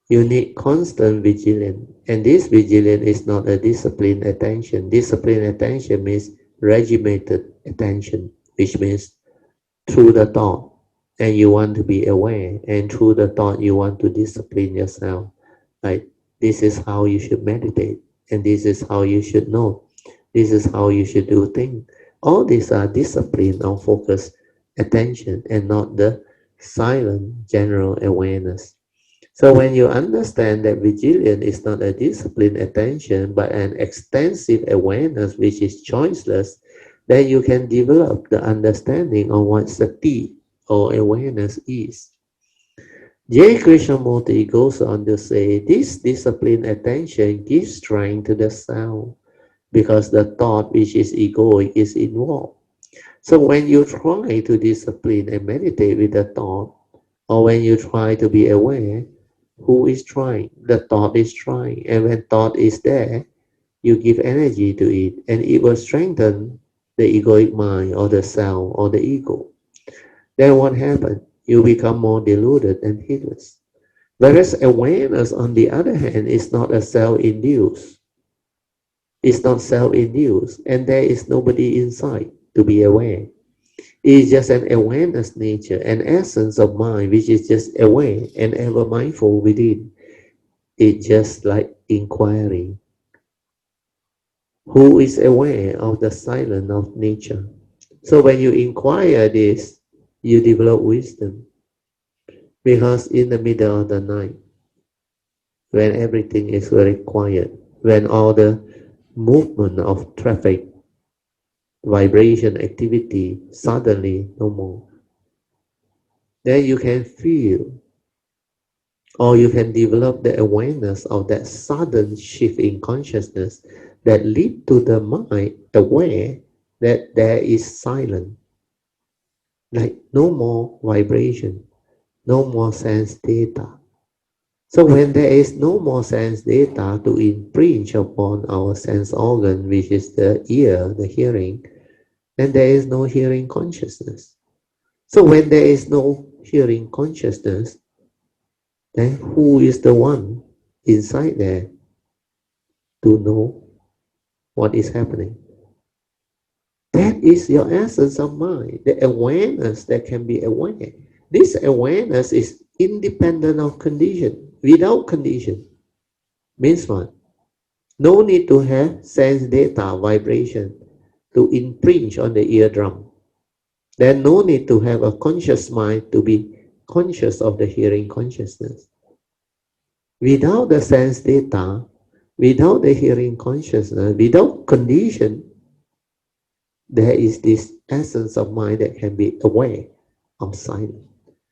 you need constant vigilance. And this vigilance is not a disciplined attention. Disciplined attention means regimented attention, which means through the thought. And you want to be aware. And through the thought, you want to discipline yourself. Like, this is how you should meditate. And this is how you should know. This is how you should do things. All these are discipline or focused attention and not the silent general awareness. So when you understand that vigilance is not a disciplined attention, but an extensive awareness which is choiceless, then you can develop the understanding of what sati or awareness is. J. Krishnamurti goes on to say, this disciplined attention gives strength to the sound because the thought which is egoic is involved. So when you try to discipline and meditate with the thought, or when you try to be aware, who is trying? The thought is trying. And when thought is there, you give energy to it, and it will strengthen the egoic mind or the self or the ego. Then what happens? You become more deluded and heedless. Whereas awareness, on the other hand, is not a self-induced. It's not self-induced, and there is nobody inside to be aware. It is just an awareness nature, an essence of mind which is just aware and ever mindful within. It's just like inquiry. Who is aware of the silence of nature? So when you inquire this, you develop wisdom. Because in the middle of the night, when everything is very quiet, when all the movement of traffic vibration activity suddenly no more. Then you can feel, or you can develop the awareness of that sudden shift in consciousness that lead to the mind aware that there is silence, like no more vibration, no more sense data. So when there is no more sense data to impinge upon our sense organ, which is the ear, the hearing, then there is no hearing consciousness. So when there is no hearing consciousness, then who is the one inside there to know what is happening? That is your essence of mind, the awareness that can be aware. This awareness is independent of condition, without condition. Means what? No need to have sense data vibration to impinge on the eardrum. Then no need to have a conscious mind to be conscious of the hearing consciousness. Without the sense data, without the hearing consciousness, without condition, there is this essence of mind that can be aware of silence.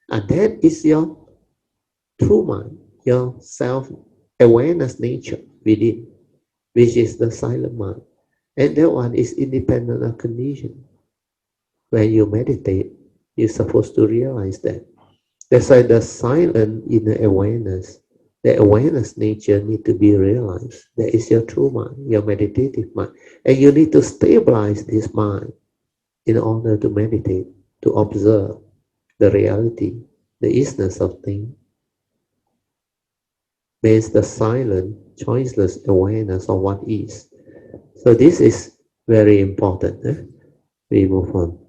And that is your true mind, your self-awareness nature within, which is the silent mind. And that one is independent of condition. When you meditate, you're supposed to realize that. That's why the silent inner awareness, the awareness nature need to be realized. That is your true mind, your meditative mind. And you need to stabilize this mind in order to meditate, to observe the reality, the isness of things. Means the silent, choiceless awareness of what is. So this is very important. We move on.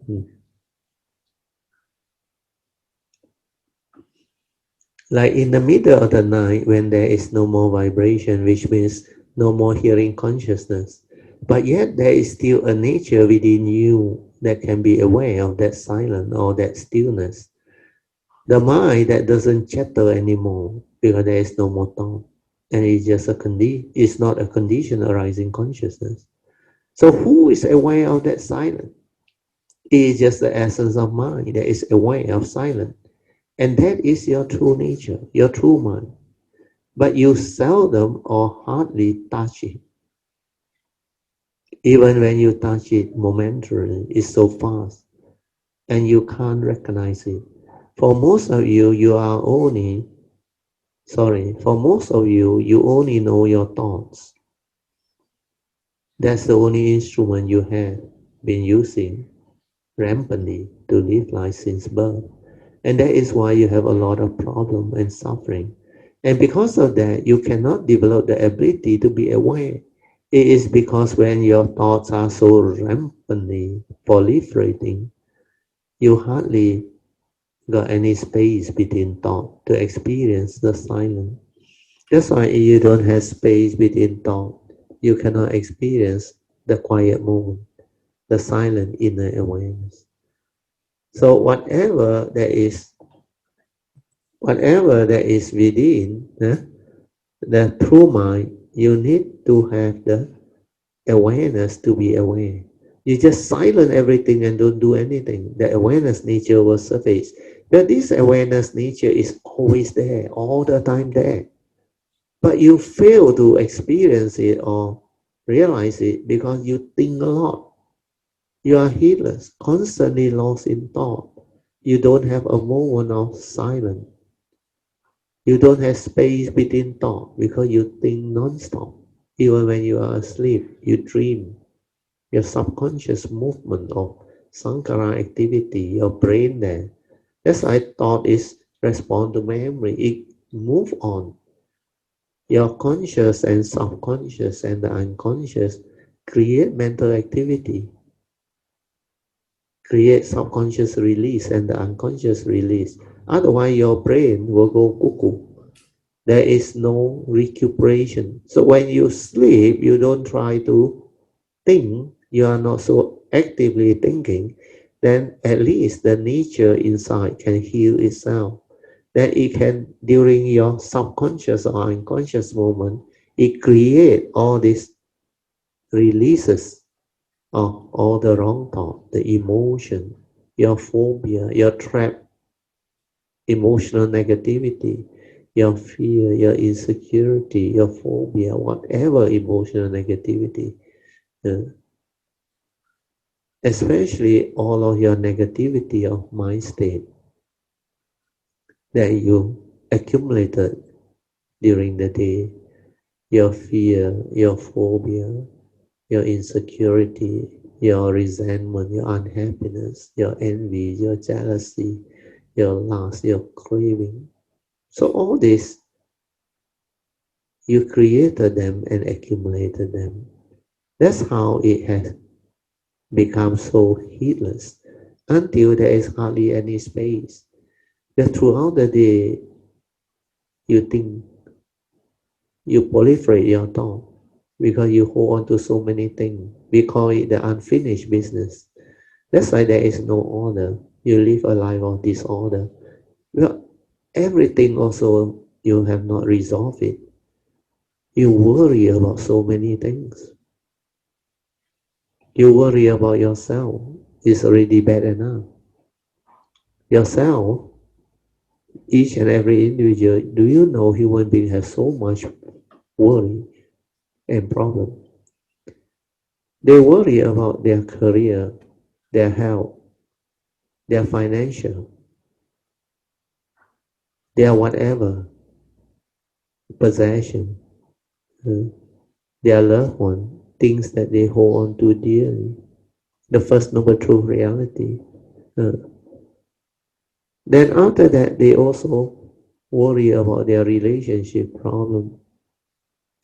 Like in the middle of the night when there is no more vibration, which means no more hearing consciousness, but yet there is still a nature within you that can be aware of that silence or that stillness. The mind that doesn't chatter anymore because there is no more thought. And it's just it's not a condition arising consciousness. So who is aware of that silence? It is just the essence of mind that is aware of silence. And that is your true nature, your true mind. But you seldom or hardly touch it. Even when you touch it momentarily, it's so fast and you can't recognize it. For most of you, for most of you, you only know your thoughts. That's the only instrument you have been using rampantly to live life since birth. And that is why you have a lot of problem and suffering. And because of that, you cannot develop the ability to be aware. It is because when your thoughts are so rampantly proliferating, you hardly got any space between thought to experience the silence. That's why if you don't have space between thought, you cannot experience the quiet moment, the silent inner awareness. So whatever that is within the true mind, you need to have the awareness to be aware. You just silence everything and don't do anything. The awareness nature will surface. But this awareness nature is always there, all the time there. But you fail to experience it or realize it because you think a lot. You are heedless, constantly lost in thought. You don't have a moment of silence. You don't have space between thought because you think non-stop. Even when you are asleep, you dream. Your subconscious movement of sankara activity, your brain there. That's why thought is respond to memory. It move on. Your conscious and subconscious and the unconscious create mental activity, create subconscious release and the unconscious release. Otherwise, your brain will go cuckoo. There is no recuperation. So when you sleep, you don't try to think, you are not so actively thinking, then at least the nature inside can heal itself. Then it can, during your subconscious or unconscious moment, it create all these releases of all the wrong thought, the emotion, your phobia, your trap, emotional negativity, your fear, your insecurity, your phobia, whatever emotional negativity, uh, especially all of your negativity of mind state that you accumulated during the day, your fear, your phobia, your insecurity, your resentment, your unhappiness, your envy, your jealousy, your lust, your craving. So all this, you created them and accumulated them. That's how it has become so heedless until there is hardly any space. That throughout the day, you think, you proliferate your thought because you hold on to so many things. We call it the unfinished business. That's why there is no order. You live a life of disorder. Well, everything also you have not resolved it. You worry about so many things. You worry about yourself. It's already bad enough. Yourself, each and every individual, do you know human beings have so much worry and problem? They worry about their career, their health, their financial, their whatever possession, uh, their loved one, things that they hold on to dearly. The first noble truth reality. Uh, then after that, they also worry about their relationship problem,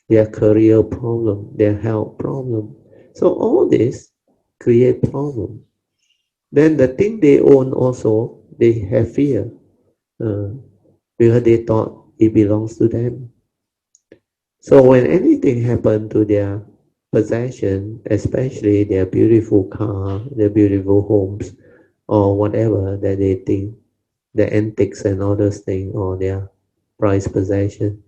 their career problem, their health problem. So all this create problem. Then the thing they own also, they have fear uh, because they thought it belongs to them. So when anything happened to their possession, especially their beautiful car, their beautiful homes, or whatever that they think, the antiques and all those things, or their prized possession,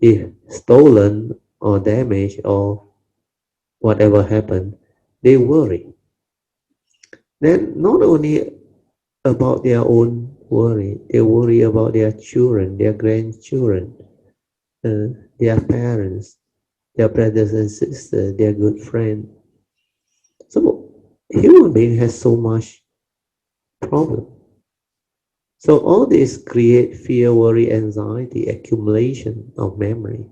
if stolen or damaged or whatever happened, they worry. Then not only about their own worry, they worry about their children, their grandchildren, their parents, their brothers and sisters, their good friend. So human being has so much problem. So all this create fear, worry, anxiety, accumulation of memory.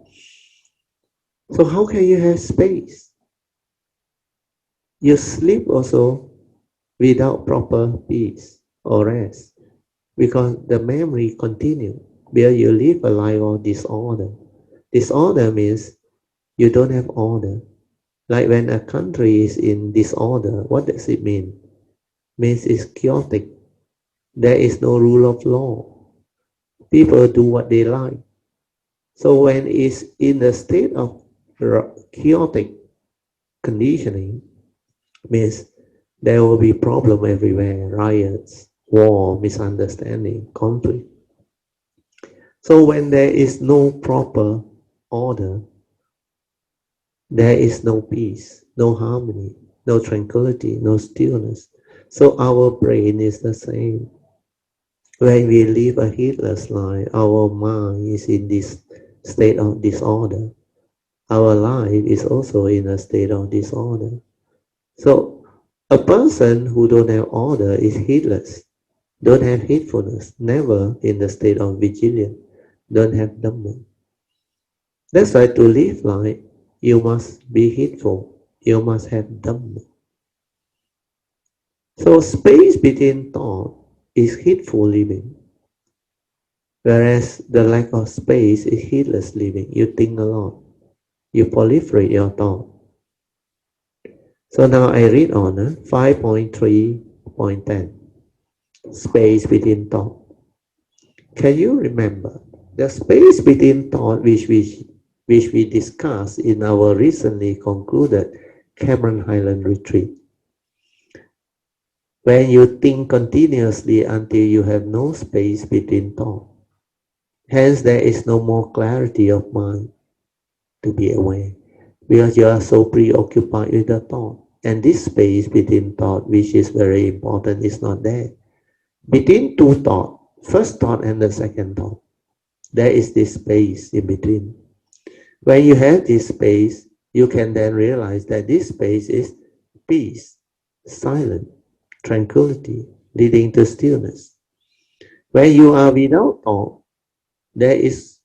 So how can you have space? You sleep also without proper peace or rest because the memory continue. Where you live a life of disorder. Disorder means you don't have order. Like when a country is in disorder, what does it mean? Means it's chaotic. There is no rule of law. People do what they like. So when it's in a state of chaotic conditioning, means there will be problem everywhere, riots, war, misunderstanding, conflict. So when there is no proper order, there is no peace, no harmony, no tranquility, no stillness. So our brain is the same. When we live a heedless life, our mind is in this state of disorder. Our life is also in a state of disorder. So a person who don't have order is heedless, don't have heedfulness, never in the state of vigilance, don't have Dhamma. That's why to live life, you must be heedful, you must have Dhamma. So space between thought is heedful living, whereas the lack of space is heedless living. You think a lot, you proliferate your thought. So now I read on 5.3.10, space between thought. Can you remember the space between thought which we discussed in our recently concluded Cameron Highland retreat? When you think continuously until you have no space between thought. Hence there is no more clarity of mind to be aware because you are so preoccupied with the thought. And this space between thought, which is very important, is not there. Between two thoughts, first thought and the second thought, there is this space in between. When you have this space, you can then realize that this space is peace, silence, tranquility, leading to stillness. When you are without thought, this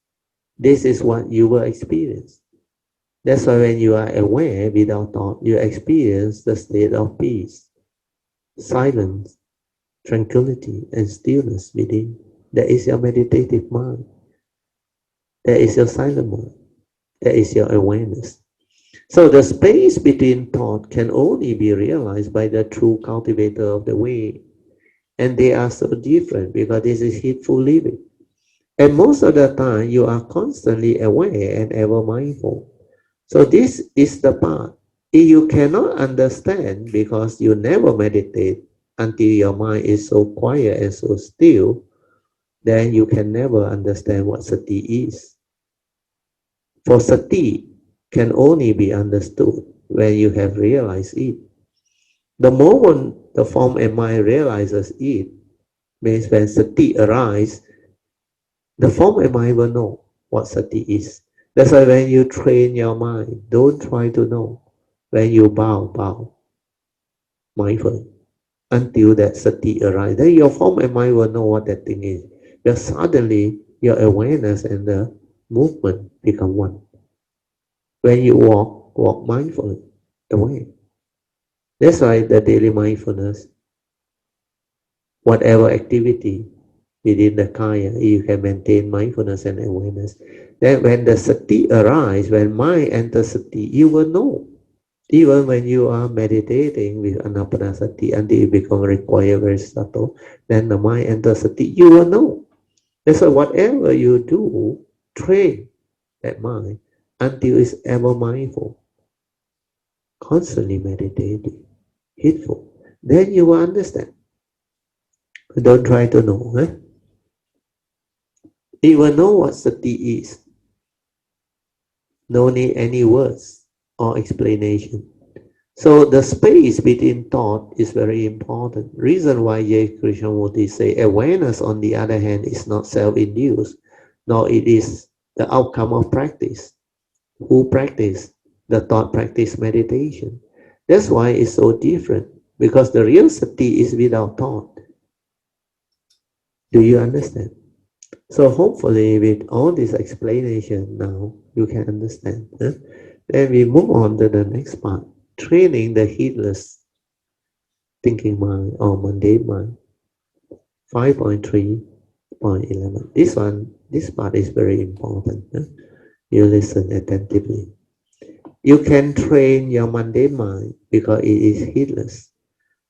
is what you will experience. That's why when you are aware without thought, you experience the state of peace, silence, tranquility, and stillness within. That is your meditative mind. That is your silent mind. That is your awareness. So the space between thought can only be realized by the true cultivator of the way. And they are so different because this is heedful living. And most of the time, you are constantly aware and ever mindful. So this is the part. If you cannot understand because you never meditate until your mind is so quiet and so still, then you can never understand what sati is. For sati can only be understood when you have realized it. The moment the form and mind realizes it, means when sati arises, the form and mind will know what sati is. That's why when you train your mind, don't try to know. When you bow, mindful, until that sati arises. Then your form and mind will know what that thing is. Because suddenly your awareness and the movement become one. When you walk mindfully away. That's why the daily mindfulness, whatever activity within the kaya, you can maintain mindfulness and awareness. Then when the sati arises, when mind enters sati, you will know. Even when you are meditating with anapanasati until it becomes required very subtle, then the mind enters sati, you will know. That's why whatever you do, train that mind until it's ever mindful, constantly meditating, heedful. Then you will understand. Don't try to know. You will know what sati is. No need any words or explanation. So the space between thought is very important. Reason why J. Krishnamurti say awareness, on the other hand, is not self-induced, nor it is the outcome of practice. Who practice? The thought practice meditation. That's why it's so different, because the real sati is without thought. Do you understand? So hopefully with all this explanation now, you can understand. Then we move on to the next part. Training the heedless thinking mind or mundane mind. 5.3.11. This part is very important. You listen attentively. You can train your mundane mind because it is heedless.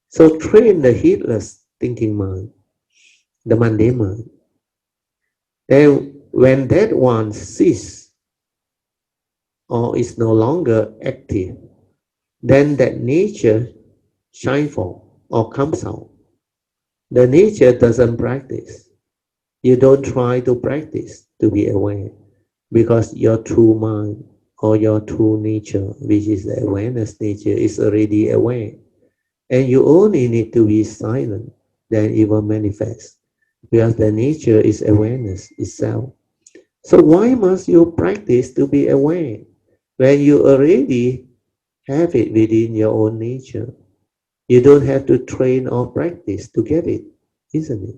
So train the heedless thinking mind, the mundane mind. Then when that one ceases or is no longer active, then that nature shines forth or comes out. The nature doesn't practice. You don't try to practice to be aware, because your true mind or your true nature, which is the awareness nature, is already aware. And you only need to be silent, then it will manifest. Because the nature is awareness itself. So why must you practice to be aware when you already have it within your own nature? You don't have to train or practice to get it, isn't it?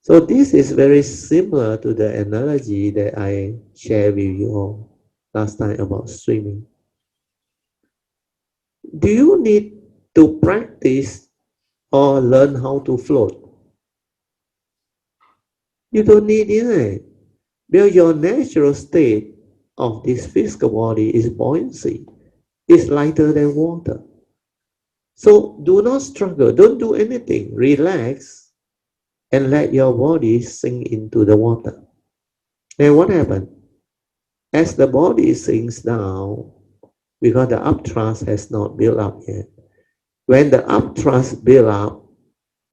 So this is very similar to the analogy that I shared with you all last time about swimming. Do you need to practice or learn how to float? You don't need it. Because your natural state of this physical body is buoyancy. It's lighter than water. So do not struggle. Don't do anything. Relax and let your body sink into the water. And what happens? As the body sinks down, because the upthrust has not built up yet. When the upthrust build up,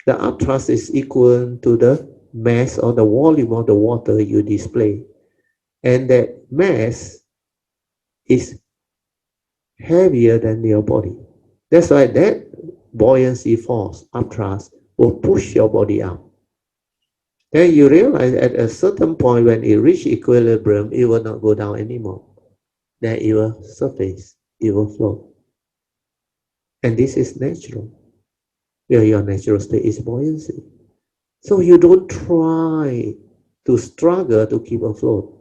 the upthrust is equal to the mass or the volume of the water you display. And that mass is heavier than your body. That's why that buoyancy force, upthrust, will push your body up. Then you realize at a certain point when it reaches equilibrium, it will not go down anymore. Then it will surface, it will float. And this is natural. Your natural state is buoyancy. So you don't try to struggle to keep afloat.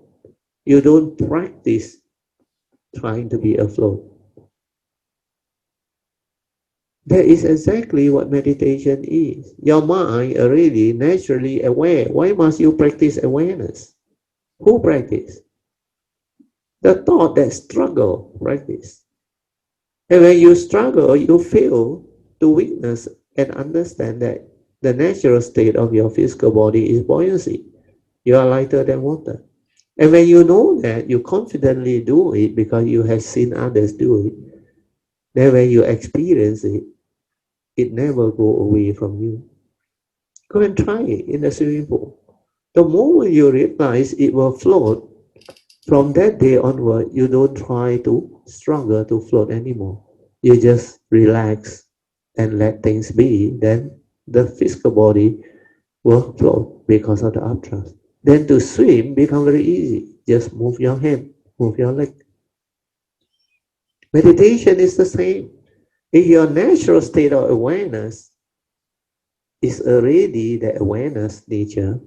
You don't practice trying to be afloat. That is exactly what meditation is. Your mind already naturally aware. Why must you practice awareness? Who practice? The thought that struggle practice. And when you struggle, you feel to witness and understand that the natural state of your physical body is buoyancy. You are lighter than water. And when you know that, you confidently do it because you have seen others do it. Then when you experience it, it never go away from you. Go and try it in the swimming pool. The moment you realize it will float, from that day onward, you don't try to struggle to float anymore. You just relax and let things be. Then the physical body will float because of the upthrust. Then to swim become very easy. Just move your hand, move your leg. Meditation is the same. If your natural state of awareness is already the awareness nature,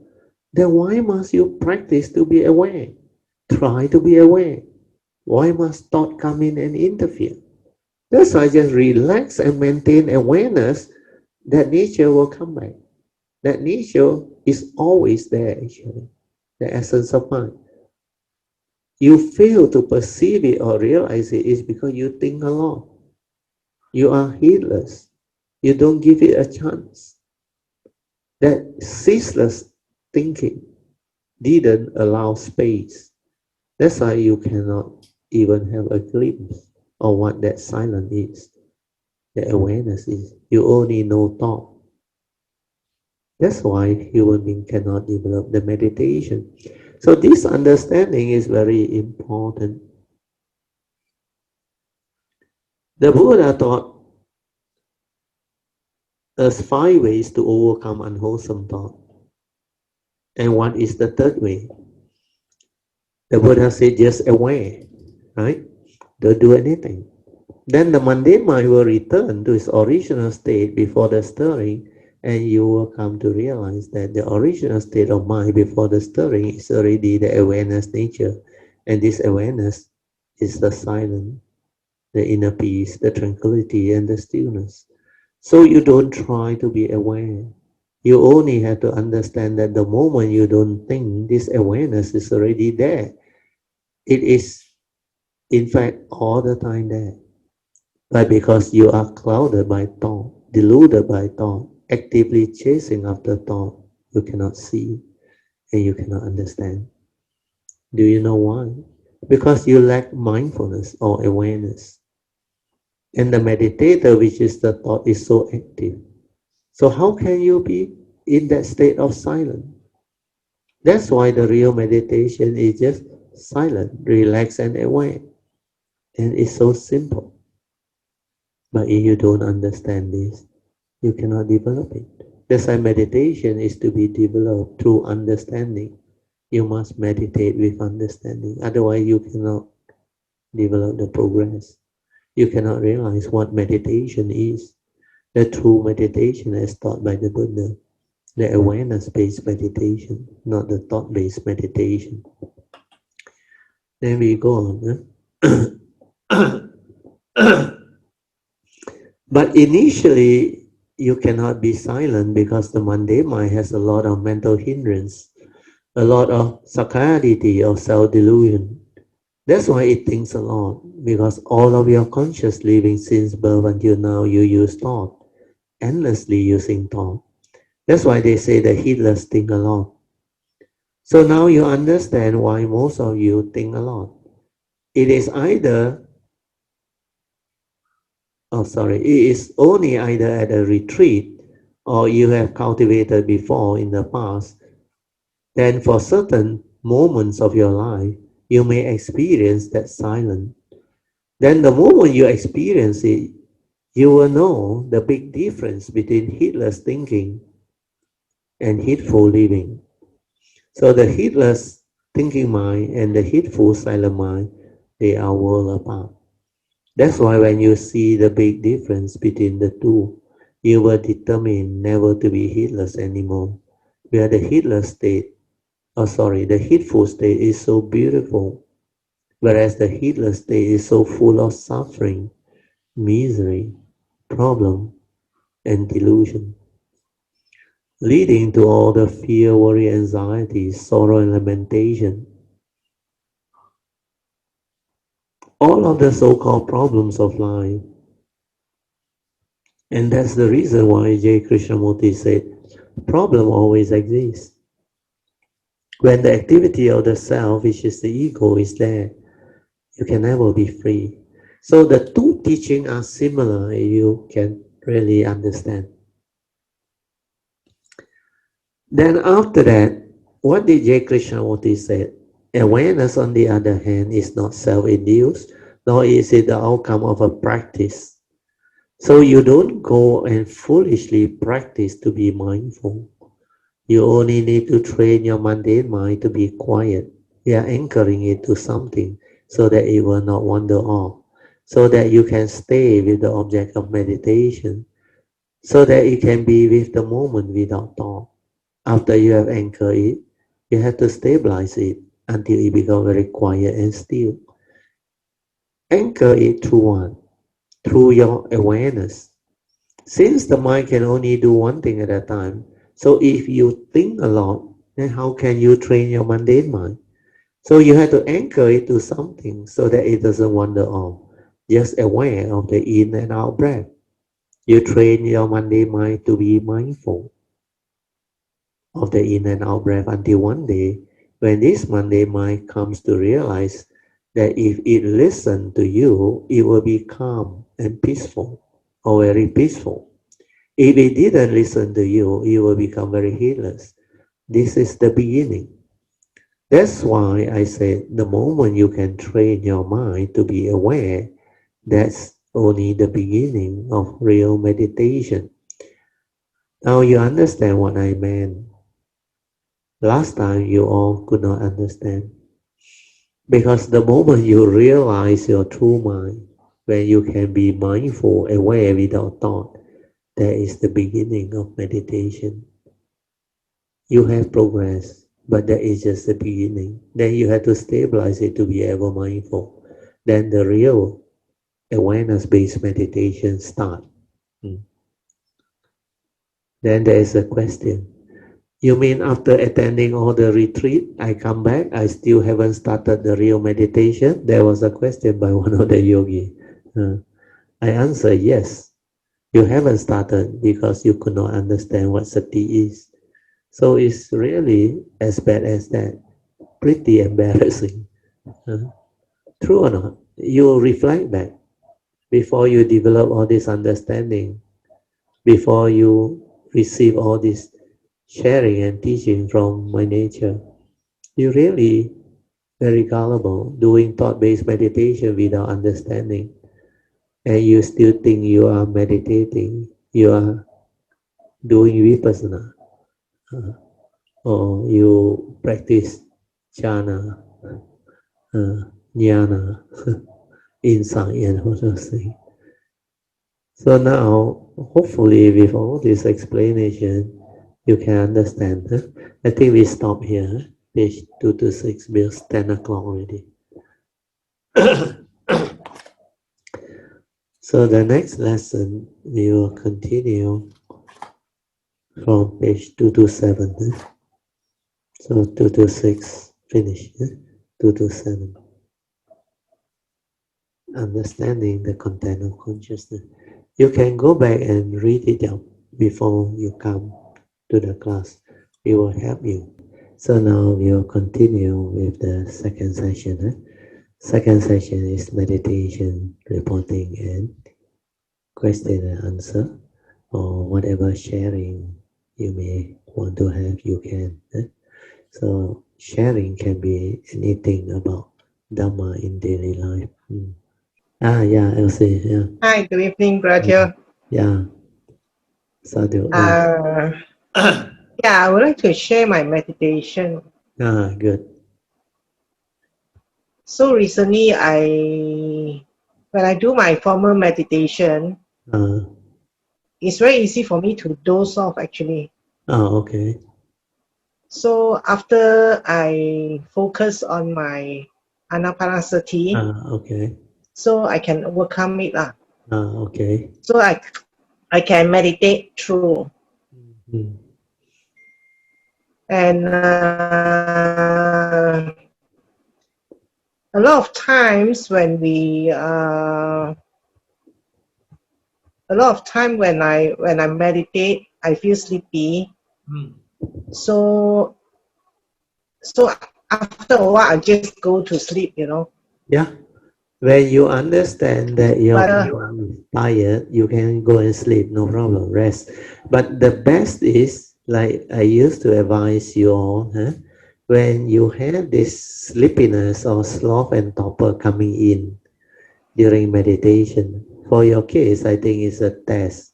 then why must you practice to be aware? Try to be aware. Why must thought come in and interfere? That's why just relax and maintain awareness, that nature will come back. That nature is always there actually, the essence of mind. You fail to perceive it or realize it is because you think a lot. You are heedless. You don't give it a chance. That ceaseless thinking didn't allow space. That's why you cannot even have a glimpse of what that silence is, the awareness is. You only know thought. That's why human being cannot develop the meditation. So this understanding is very important. The Buddha taught us 5 ways to overcome unwholesome thought. And what is the third way? The Buddha said just aware, right? Don't do anything. Then the mundane mind will return to its original state before the stirring, and you will come to realize that the original state of mind before the stirring is already the awareness nature. And this awareness is the silence, the inner peace, the tranquility, and the stillness. So you don't try to be aware. You only have to understand that the moment you don't think, this awareness is already there. It is, in fact, all the time there. But because you are clouded by thought, deluded by thought, actively chasing after thought, you cannot see and you cannot understand. Do you know why? Because you lack mindfulness or awareness. And the meditator, which is the thought, is so active. So how can you be in that state of silence? That's why the real meditation is just silent, relaxed, and aware. And it's so simple. But if you don't understand this, you cannot develop it. That's why meditation is to be developed through understanding. You must meditate with understanding. Otherwise, you cannot develop the progress. You cannot realize what meditation is. The true meditation as taught by the Buddha. The awareness-based meditation, not the thought-based meditation. Then we go on. But initially, you cannot be silent because the mundane mind has a lot of mental hindrance, a lot of sakkayaditthi or self-delusion. That's why it thinks a lot, because all of your conscious living since birth until now, you use thought, endlessly using thought. That's why they say the heedless think a lot. So now you understand why most of you think a lot. It is either, it is only either at a retreat or you have cultivated before in the past. Then for certain moments of your life, you may experience that silence. Then the moment you experience it, you will know the big difference between heedless thinking and heedful living. So the heedless thinking mind and the heedful silent mind, they are worlds apart. That's why when you see the big difference between the two, you will determine never to be heedless anymore. Where the heedless state, the heedful state is so beautiful, whereas the heedless state is so full of suffering, misery, problem, and delusion, leading to all the fear, worry, anxiety, sorrow, and lamentation. All of the so-called problems of life. And that's the reason why J. Krishnamurti said, problem always exists. When the activity of the self, which is the ego, is there, you can never be free. So the two teachings are similar, you can really understand. Then after that, what did J. Krishnamurti say? Awareness, on the other hand, is not self-induced, nor is it the outcome of a practice. So you don't go and foolishly practice to be mindful. You only need to train your mundane mind to be quiet. You are anchoring it to something so that it will not wander off, so that you can stay with the object of meditation, so that it can be with the moment without thought. After you have anchored it, you have to stabilize it until it becomes very quiet and still. Anchor it through what? Through your awareness. Since the mind can only do one thing at a time, so if you think a lot, then how can you train your mundane mind? So you have to anchor it to something so that it doesn't wander off. Just aware of the in and out breath. You train your mundane mind to be mindful of the in and out breath until one day, when this mundane mind comes to realize that if it listens to you, it will be calm and peaceful, or very peaceful. If it didn't listen to you, it will become very heedless. This is the beginning. That's why I said the moment you can train your mind to be aware, that's only the beginning of real meditation. Now you understand what I meant. Last time you all could not understand. Because the moment you realize your true mind, when you can be mindful, aware without thought, that is the beginning of meditation. You have progressed, but that is just the beginning. Then you have to stabilize it to be ever mindful. Then the real awareness-based meditation start. Mm. Then there is a question. You mean after attending all the retreat, I come back, I still haven't started the real meditation? There was a question by one of the yogi. I answer yes. You haven't started because you could not understand what sati is. So it's really as bad as that. Pretty embarrassing. True or not? You reflect back before you develop all this understanding, before you receive all this sharing and teaching from my nature. You really very gullible doing thought-based meditation without understanding, and you still think you are meditating, you are doing vipassana, or you practice jhana, jnana, insight, and all those things. So now, hopefully, with all this explanation, you can understand. I think we stop here. Page 226, because 10 o'clock already. So the next lesson, we will continue from page 227. So 226, finish. 227. Understanding the content of consciousness. You can go back and read it out before you come to the class. It will help you. So now we'll continue with the second session. Second session is meditation, reporting, and question and answer, or whatever sharing you may want to have, you can. So sharing can be anything about Dhamma in daily life. Yeah, Elsie, yeah. Hi, good evening, brother. Yeah, Sadhu, Yeah, I would like to share my meditation. good. So recently, when I do my formal meditation, Uh, it's very easy for me to doze off actually. okay. So after I focus on my anapanasati, Okay. so I can overcome it. Okay. So I can meditate through. Mm. And a lot of times a lot of time when I meditate, I feel sleepy. So so after a while, I just go to sleep. Yeah, when you understand that your But body is tired, you can go and sleep, no problem, rest. But the best is, like I used to advise you all, when you have this sleepiness or sloth and torpor coming in during meditation, for your case, I think it's a test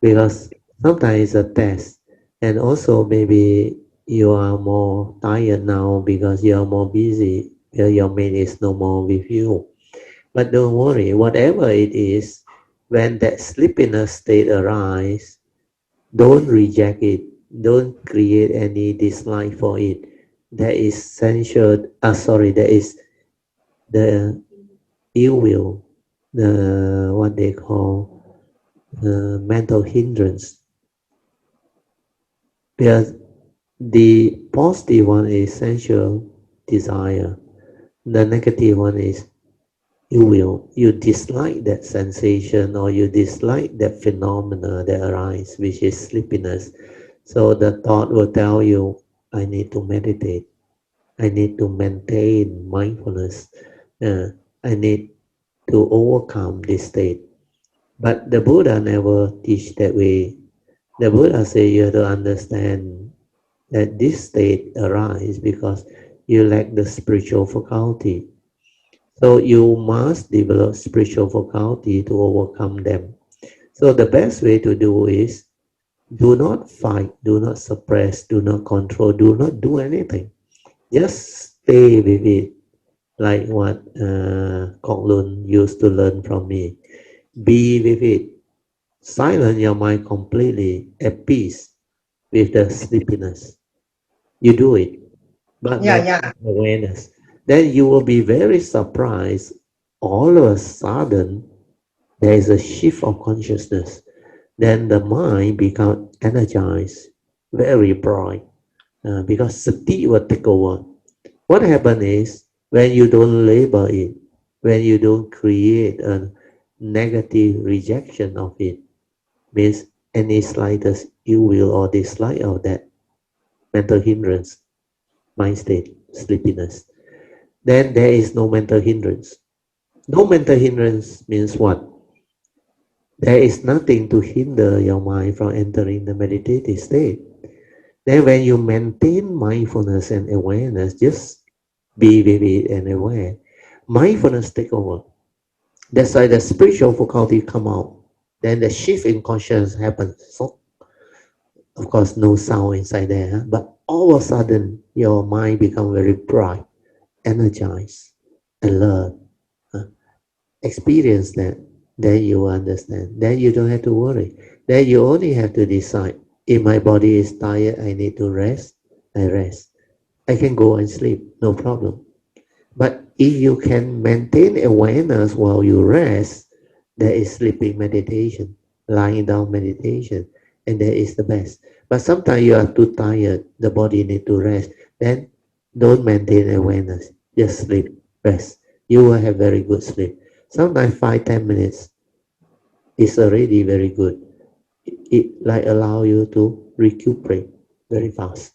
because sometimes it's a test. And also maybe you are more tired now because you are more busy, your mate is no more with you. But don't worry, whatever it is, when that sleepiness state arises, don't reject it. Don't create any dislike for it. That is that is the ill will, the what they call mental hindrance. Because the positive one is sensual desire. The negative one is you dislike that sensation or you dislike that phenomena that arises, which is sleepiness. So the thought will tell you, I need to meditate. I need to maintain mindfulness. Uh, I need to overcome this state. But the Buddha never teach that way. The Buddha say you have to understand that this state arises because you lack the spiritual faculty. So you must develop spiritual faculty to overcome them. So the best way to do is do not fight, do not suppress, do not control, do not do anything. Just stay with it, like what Kok Lun used to learn from me. Be with it. Silence your mind completely at peace with the sleepiness. You do it, but yeah, maintain yeah, awareness. Then you will be very surprised. All of a sudden, there is a shift of consciousness. Then the mind becomes energized, very bright, because sati will take over. What happens is when you don't label it, when you don't create a negative rejection of it, means any slightest ill will or dislike of that mental hindrance, mind state, sleepiness, then there is no mental hindrance. No mental hindrance means what? There is nothing to hinder your mind from entering the meditative state. Then when you maintain mindfulness and awareness, just be with it and aware. Mindfulness take over. That's why the spiritual faculty come out. Then the shift in consciousness happens. So of course no sound inside there, but all of a sudden your mind become very bright, energized, alert. huh? Experience that, then you understand. Then you don't have to worry. Then you only have to decide. If my body is tired, I need to rest, I rest. I can go and sleep, no problem. But if you can maintain awareness while you rest, that is sleeping meditation, lying down meditation, and that is the best. But sometimes you are too tired, the body need to rest. Then don't maintain awareness, just sleep, rest. You will have very good sleep. Sometimes 5-10 minutes is already very good. It like allow you to recuperate very fast.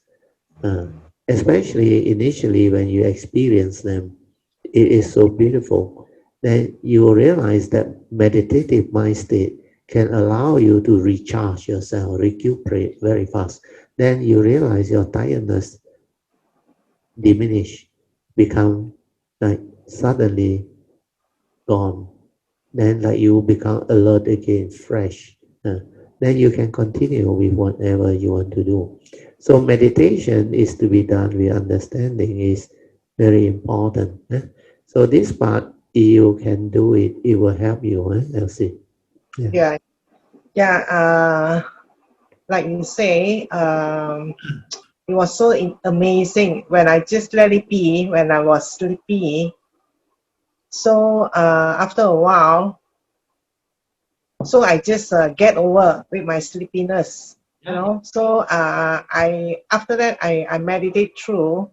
Uh, Especially initially when you experience them, it is so beautiful. Then you realize that meditative mind state can allow you to recharge yourself, recuperate very fast. Then you realize your tiredness diminish, become like suddenly gone. then like you become alert again, fresh. Uh, then you can continue with whatever you want to do. So meditation is to be done with understanding is very important. So this part, you can do it, it will help you, Elsie. Yeah. Yeah, yeah. Like you say, it was so amazing when I just let it be when I was sleepy. So after a while, so I just get over with my sleepiness, you know. So I after that I meditate through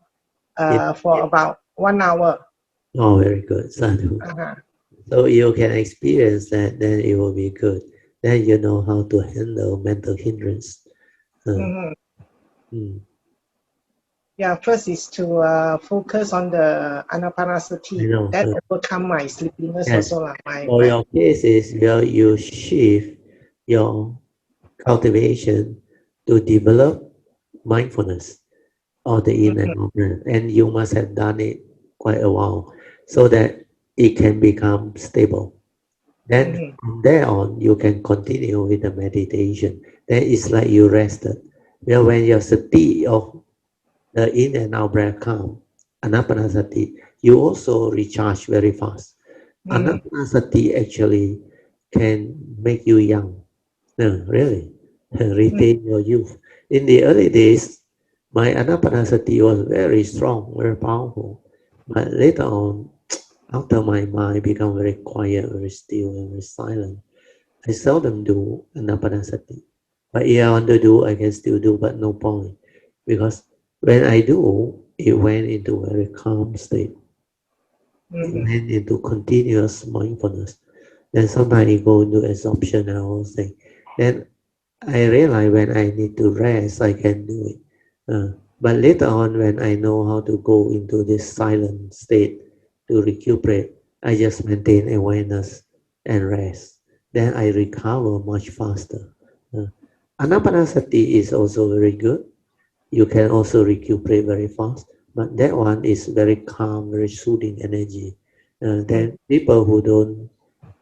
Yeah. for about 1 hour. Oh, very good. Sadhu. Uh-huh. So you can experience that, then it will be good. Then you know how to handle mental hindrance. Uh, Hmm. mm, Yeah, first is to focus on the I anapanasati. know. That overcome my sleepiness Yes. also lah. My For your case is where you shift your cultivation to develop mindfulness of the in and Mhm, out breath, and you must have done it quite a while so that it can become stable. Then mhm, from there on, you can continue with the meditation. Then it's like you rested. When your sati of the in and out breath come, anapanasati, you also recharge very fast. mhm, Anapanasati actually can make you young. No, really, mhm, retain your youth. In the early days, my anapanasati was very strong, very powerful. But later on, after my mind become very quiet, very still, and very silent, I seldom do anapanasati. But if I want to do, I can still do, but no point. Because when I do, it went into a very calm state. It mhm, went into continuous mindfulness. Then sometimes it go into absorption and all things. Then I realize when I need to rest, I can do it. But later on, when I know how to go into this silent state to recuperate, I just maintain awareness and rest. Then I recover much faster. Uh, Anapanasati is also very good. You can also recuperate very fast, but that one is very calm, very soothing energy. mhm, Then people who don't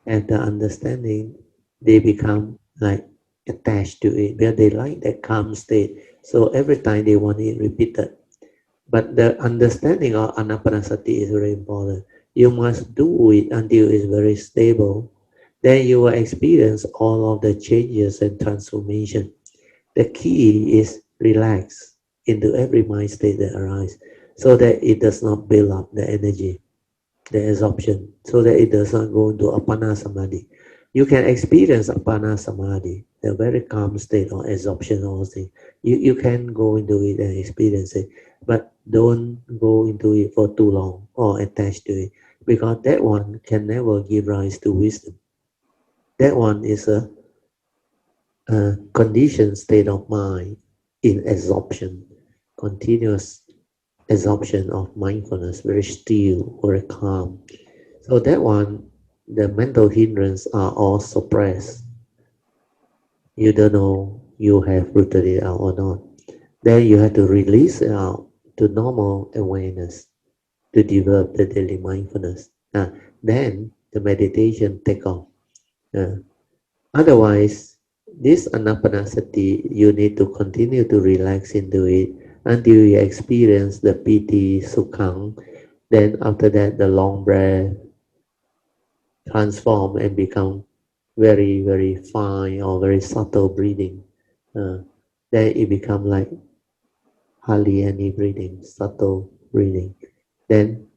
have the understanding, they become like attached to it because they like that calm state. So every time they want it repeated. But the understanding of anapanasati is very important. You must do it until it's very stable. Then you will experience all of the changes and transformation. The key is relax into every mind state that arises so that it does not build up the energy, the absorption, so that it does not go into apana samadhi. You can experience apana samadhi, the very calm state or absorption or thing. You can go into it and experience it, but don't go into it for too long or attach to it because that one can never give rise to wisdom. That one is a conditioned state of mind in absorption, continuous absorption of mindfulness, very still, very calm. So that one, the mental hindrance are all suppressed. You don't know you have rooted it out or not. Then you have to release it out to normal awareness to develop the daily mindfulness. Then the meditation take off. Uh, Otherwise, this anapanasati, you need to continue to relax into it until you experience the piti sukhang. Then after that, the long breath transform and become very, very fine or very subtle breathing. Uh, then it become like hardly any breathing, subtle breathing. Then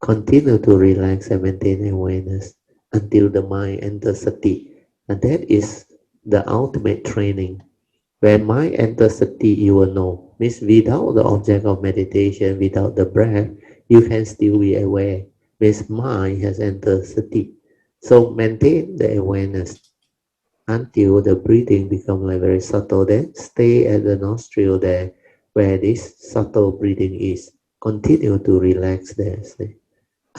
continue to relax and maintain awareness until the mind enters sati. And that is the ultimate training. When mind enters sati, you will know. Means without the object of meditation, without the breath, you can still be aware. Means mind has entered sati. So maintain the awareness until the breathing become like very subtle. Then stay at the nostril there, where this subtle breathing is. Continue to relax there. Stay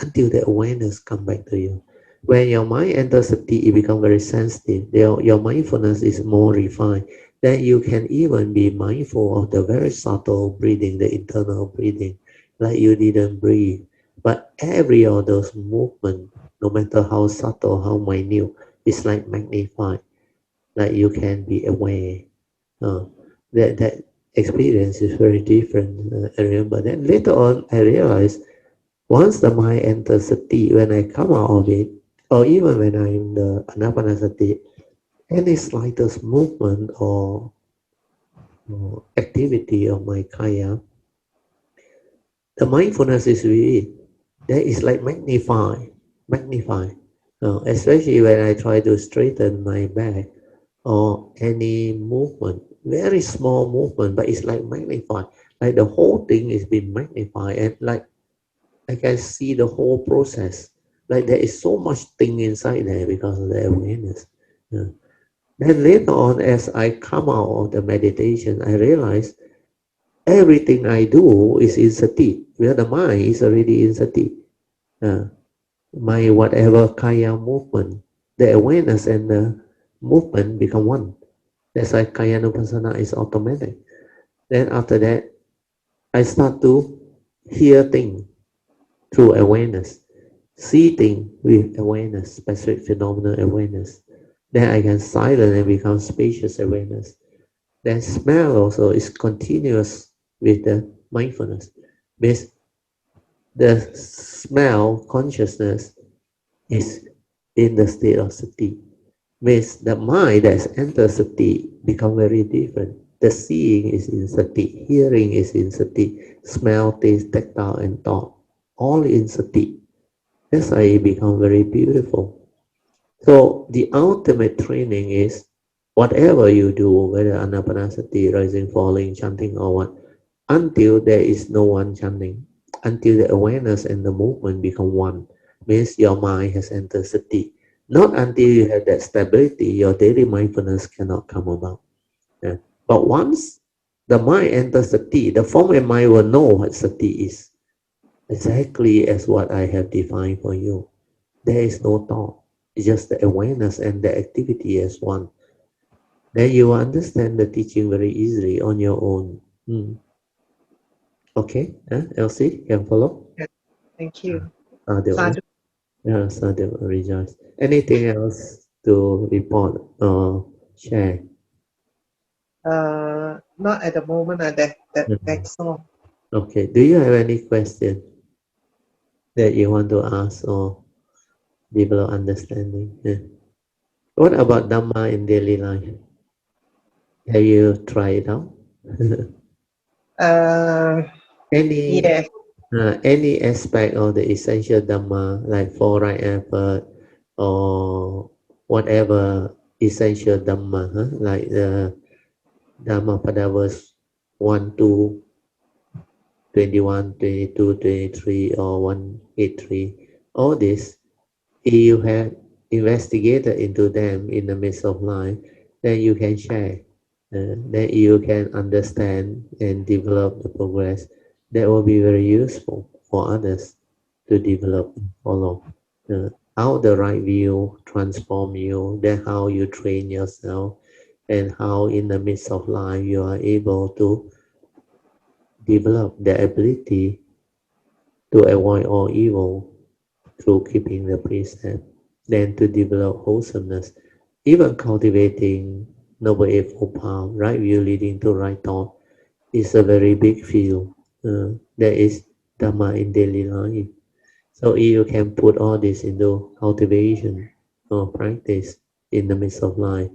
until the awareness come back to you. When your mind enters sati, it becomes very sensitive. Your mindfulness is more refined. Then you can even be mindful of the very subtle breathing, the internal breathing, like you didn't breathe. But every of those movement, no matter how subtle, how minute, is like magnified, like you can be aware. Uh, that experience is very different. I remember. Then later on, I realized once the mind enters sati, when I come out of it, or even when I'm in the anapanasati, any slightest movement or activity of my kaya, the mindfulness is with it. That is like magnify. Especially when I try to straighten my back or any movement, very small movement, but it's like magnified. Like the whole thing is being magnified, and like I can see the whole process. Like there is so much thing inside there because of the awareness. Yeah. Then later on, as I come out of the meditation, I realize everything I do is in sati, where the mind is already in sati. Uh, my whatever kaya movement, the awareness and the movement become one. That's why kaya nupassana is automatic. Then after that, I start to hear things through awareness, see things with awareness, specific phenomenal awareness. Then I can silence and become spacious awareness. Then smell also is continuous with the mindfulness. Means the smell consciousness is in the state of sati. Means the mind that's entered sati become very different. The seeing is in sati, hearing is in sati, smell, taste, tactile, and thought, all in sati. That's why it become very beautiful. So the ultimate training is whatever you do, whether anapanasati, rising, falling, chanting, or what, until there is no one chanting, until the awareness and the movement become one, means your mind has entered sati. Not until you have that stability, your daily mindfulness cannot come about. Yeah. But once the mind enters sati, the form and mind will know what sati is, exactly as what I have defined for you. There is no thought. It's just the awareness and the activity as one. Then you will understand the teaching very easily on your own. Hmm. Okay, Elsie, can follow? Yeah. Thank you. Sadhu, Sadhu. yeah, Sadhu, rejoice. Anything else to report or share? Not at the moment. Mhm. That's all. Okay, do you have any question that you want to ask or develop understanding? Yeah. What about Dhamma in daily life? Have you tried it out? Uh, any yes. any aspect of the essential Dhamma, like four right effort or whatever essential Dhamma, like the Dhamma pada verse 1, 2, 21, 22, 23, or 183, all this, if you have investigated into them in the midst of life, then you can share. Then you can understand and develop the progress. That will be very useful for others to develop and follow. How the right view transform you, then how you train yourself, and how in the midst of life you are able to develop the ability to avoid all evil through keeping the precept, then to develop wholesomeness, even cultivating noble eightfold path, right view leading to right thought, is a very big field. That is Dhamma in daily life. So if you can put all this into cultivation or practice in the midst of life,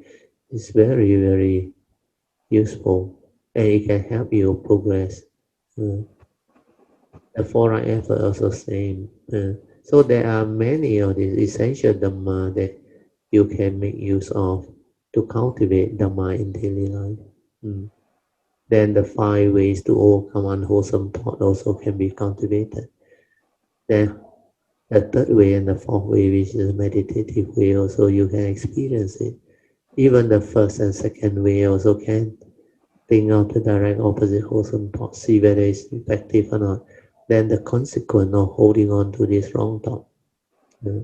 it's very, very useful and it can help you progress. Uh, the four right effort also same. So there are many of these essential Dhamma that you can make use of to cultivate Dhamma in daily life. Mm. Then the five ways to overcome unwholesome thought also can be cultivated. Then the third way and the fourth way, which is the meditative way, also you can experience it. Even the first and second way also can think of the direct opposite wholesome thought, see whether it's effective or not. Then the consequence of holding on to this wrong thought. Yeah.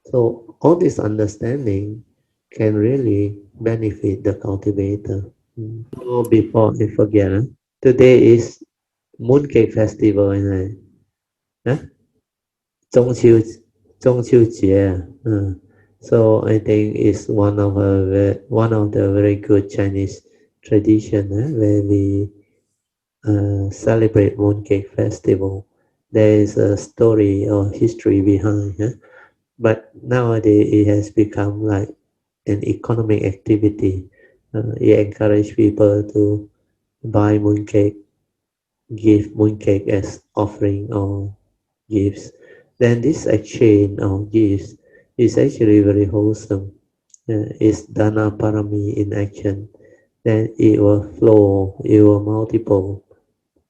So all this understanding can really benefit the cultivator. So before I forget, today is Mooncake Festival, isn't it? Huh? 中秋节. So I think it's one of the very good Chinese tradition where we celebrate Mooncake Festival. There is a story or history behind, but nowadays it has become like an economic activity. It encourage people to buy mooncake, give mooncake as offering or gifts. Then this exchange of gifts is actually very wholesome. It's dana parami in action. Then it will flow, it will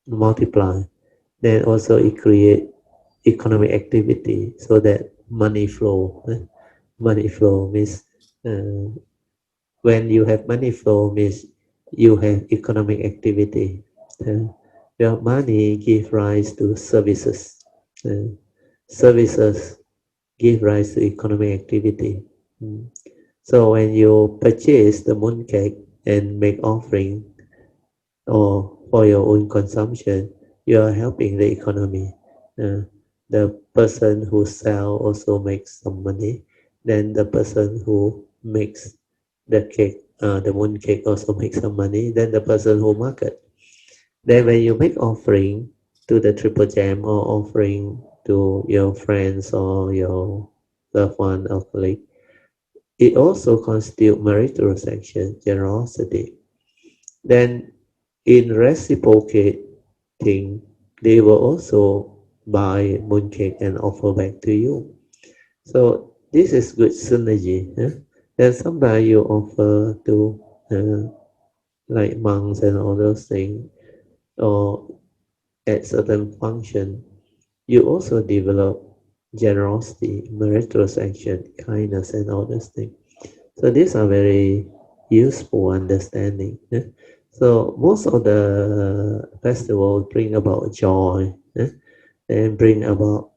multiply. Then also it create economic activity so that money flow. Money flow means uh, when you have money flow means you have economic activity. Uh, your money give rise to services. Uh, services give rise to economic activity. Mm. So when you purchase the mooncake and make offering or for your own consumption, you are helping the economy. Uh, the person who sell also makes some money. Then the person who makes the cake, the moon cake also makes some money. Then the person who market. Then when you make offering to the triple gem or offering to your friends or your loved one or colleague, it also constitutes meritorious action, generosity. Then in reciprocating, they will also buy mooncake and offer back to you. So this is good synergy. Then sometimes you offer to like monks and all those things, or at certain function, you also develop generosity, meritorious action, kindness, and all those things. So these are very useful understanding. So most of the festival bring about joy and bring about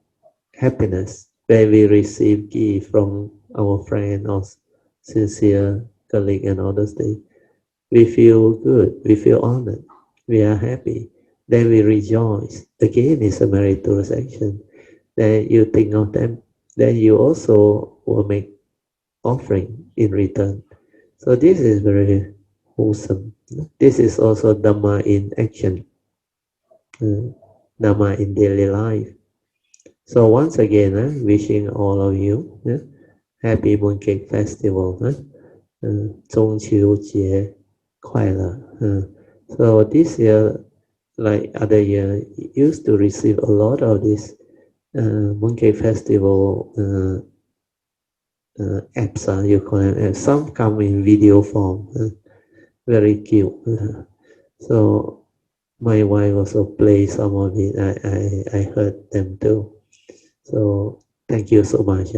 happiness where we receive gift from our friend or sincere colleague and all those things. We feel good, we feel honored, we are happy, then we rejoice. Again, it's a meritorious action. Then you think of them, then you also will make offering in return. So this is very wholesome. This is also Dhamma in action, uh, Dhamma in daily life. So once again, wishing all of you happy Mooncake Festival, 中秋节快乐. So this year, like other year, used to receive a lot of this Mooncake Festival apps. You call them apps. Some come in video form, very cute. So my wife also play some of it. I heard them too. So thank you so much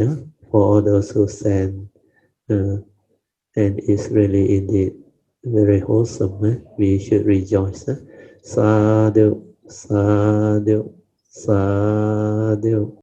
for all those who send, and it's really indeed very wholesome. We should rejoice. Sadhu, sadhu, sadhu.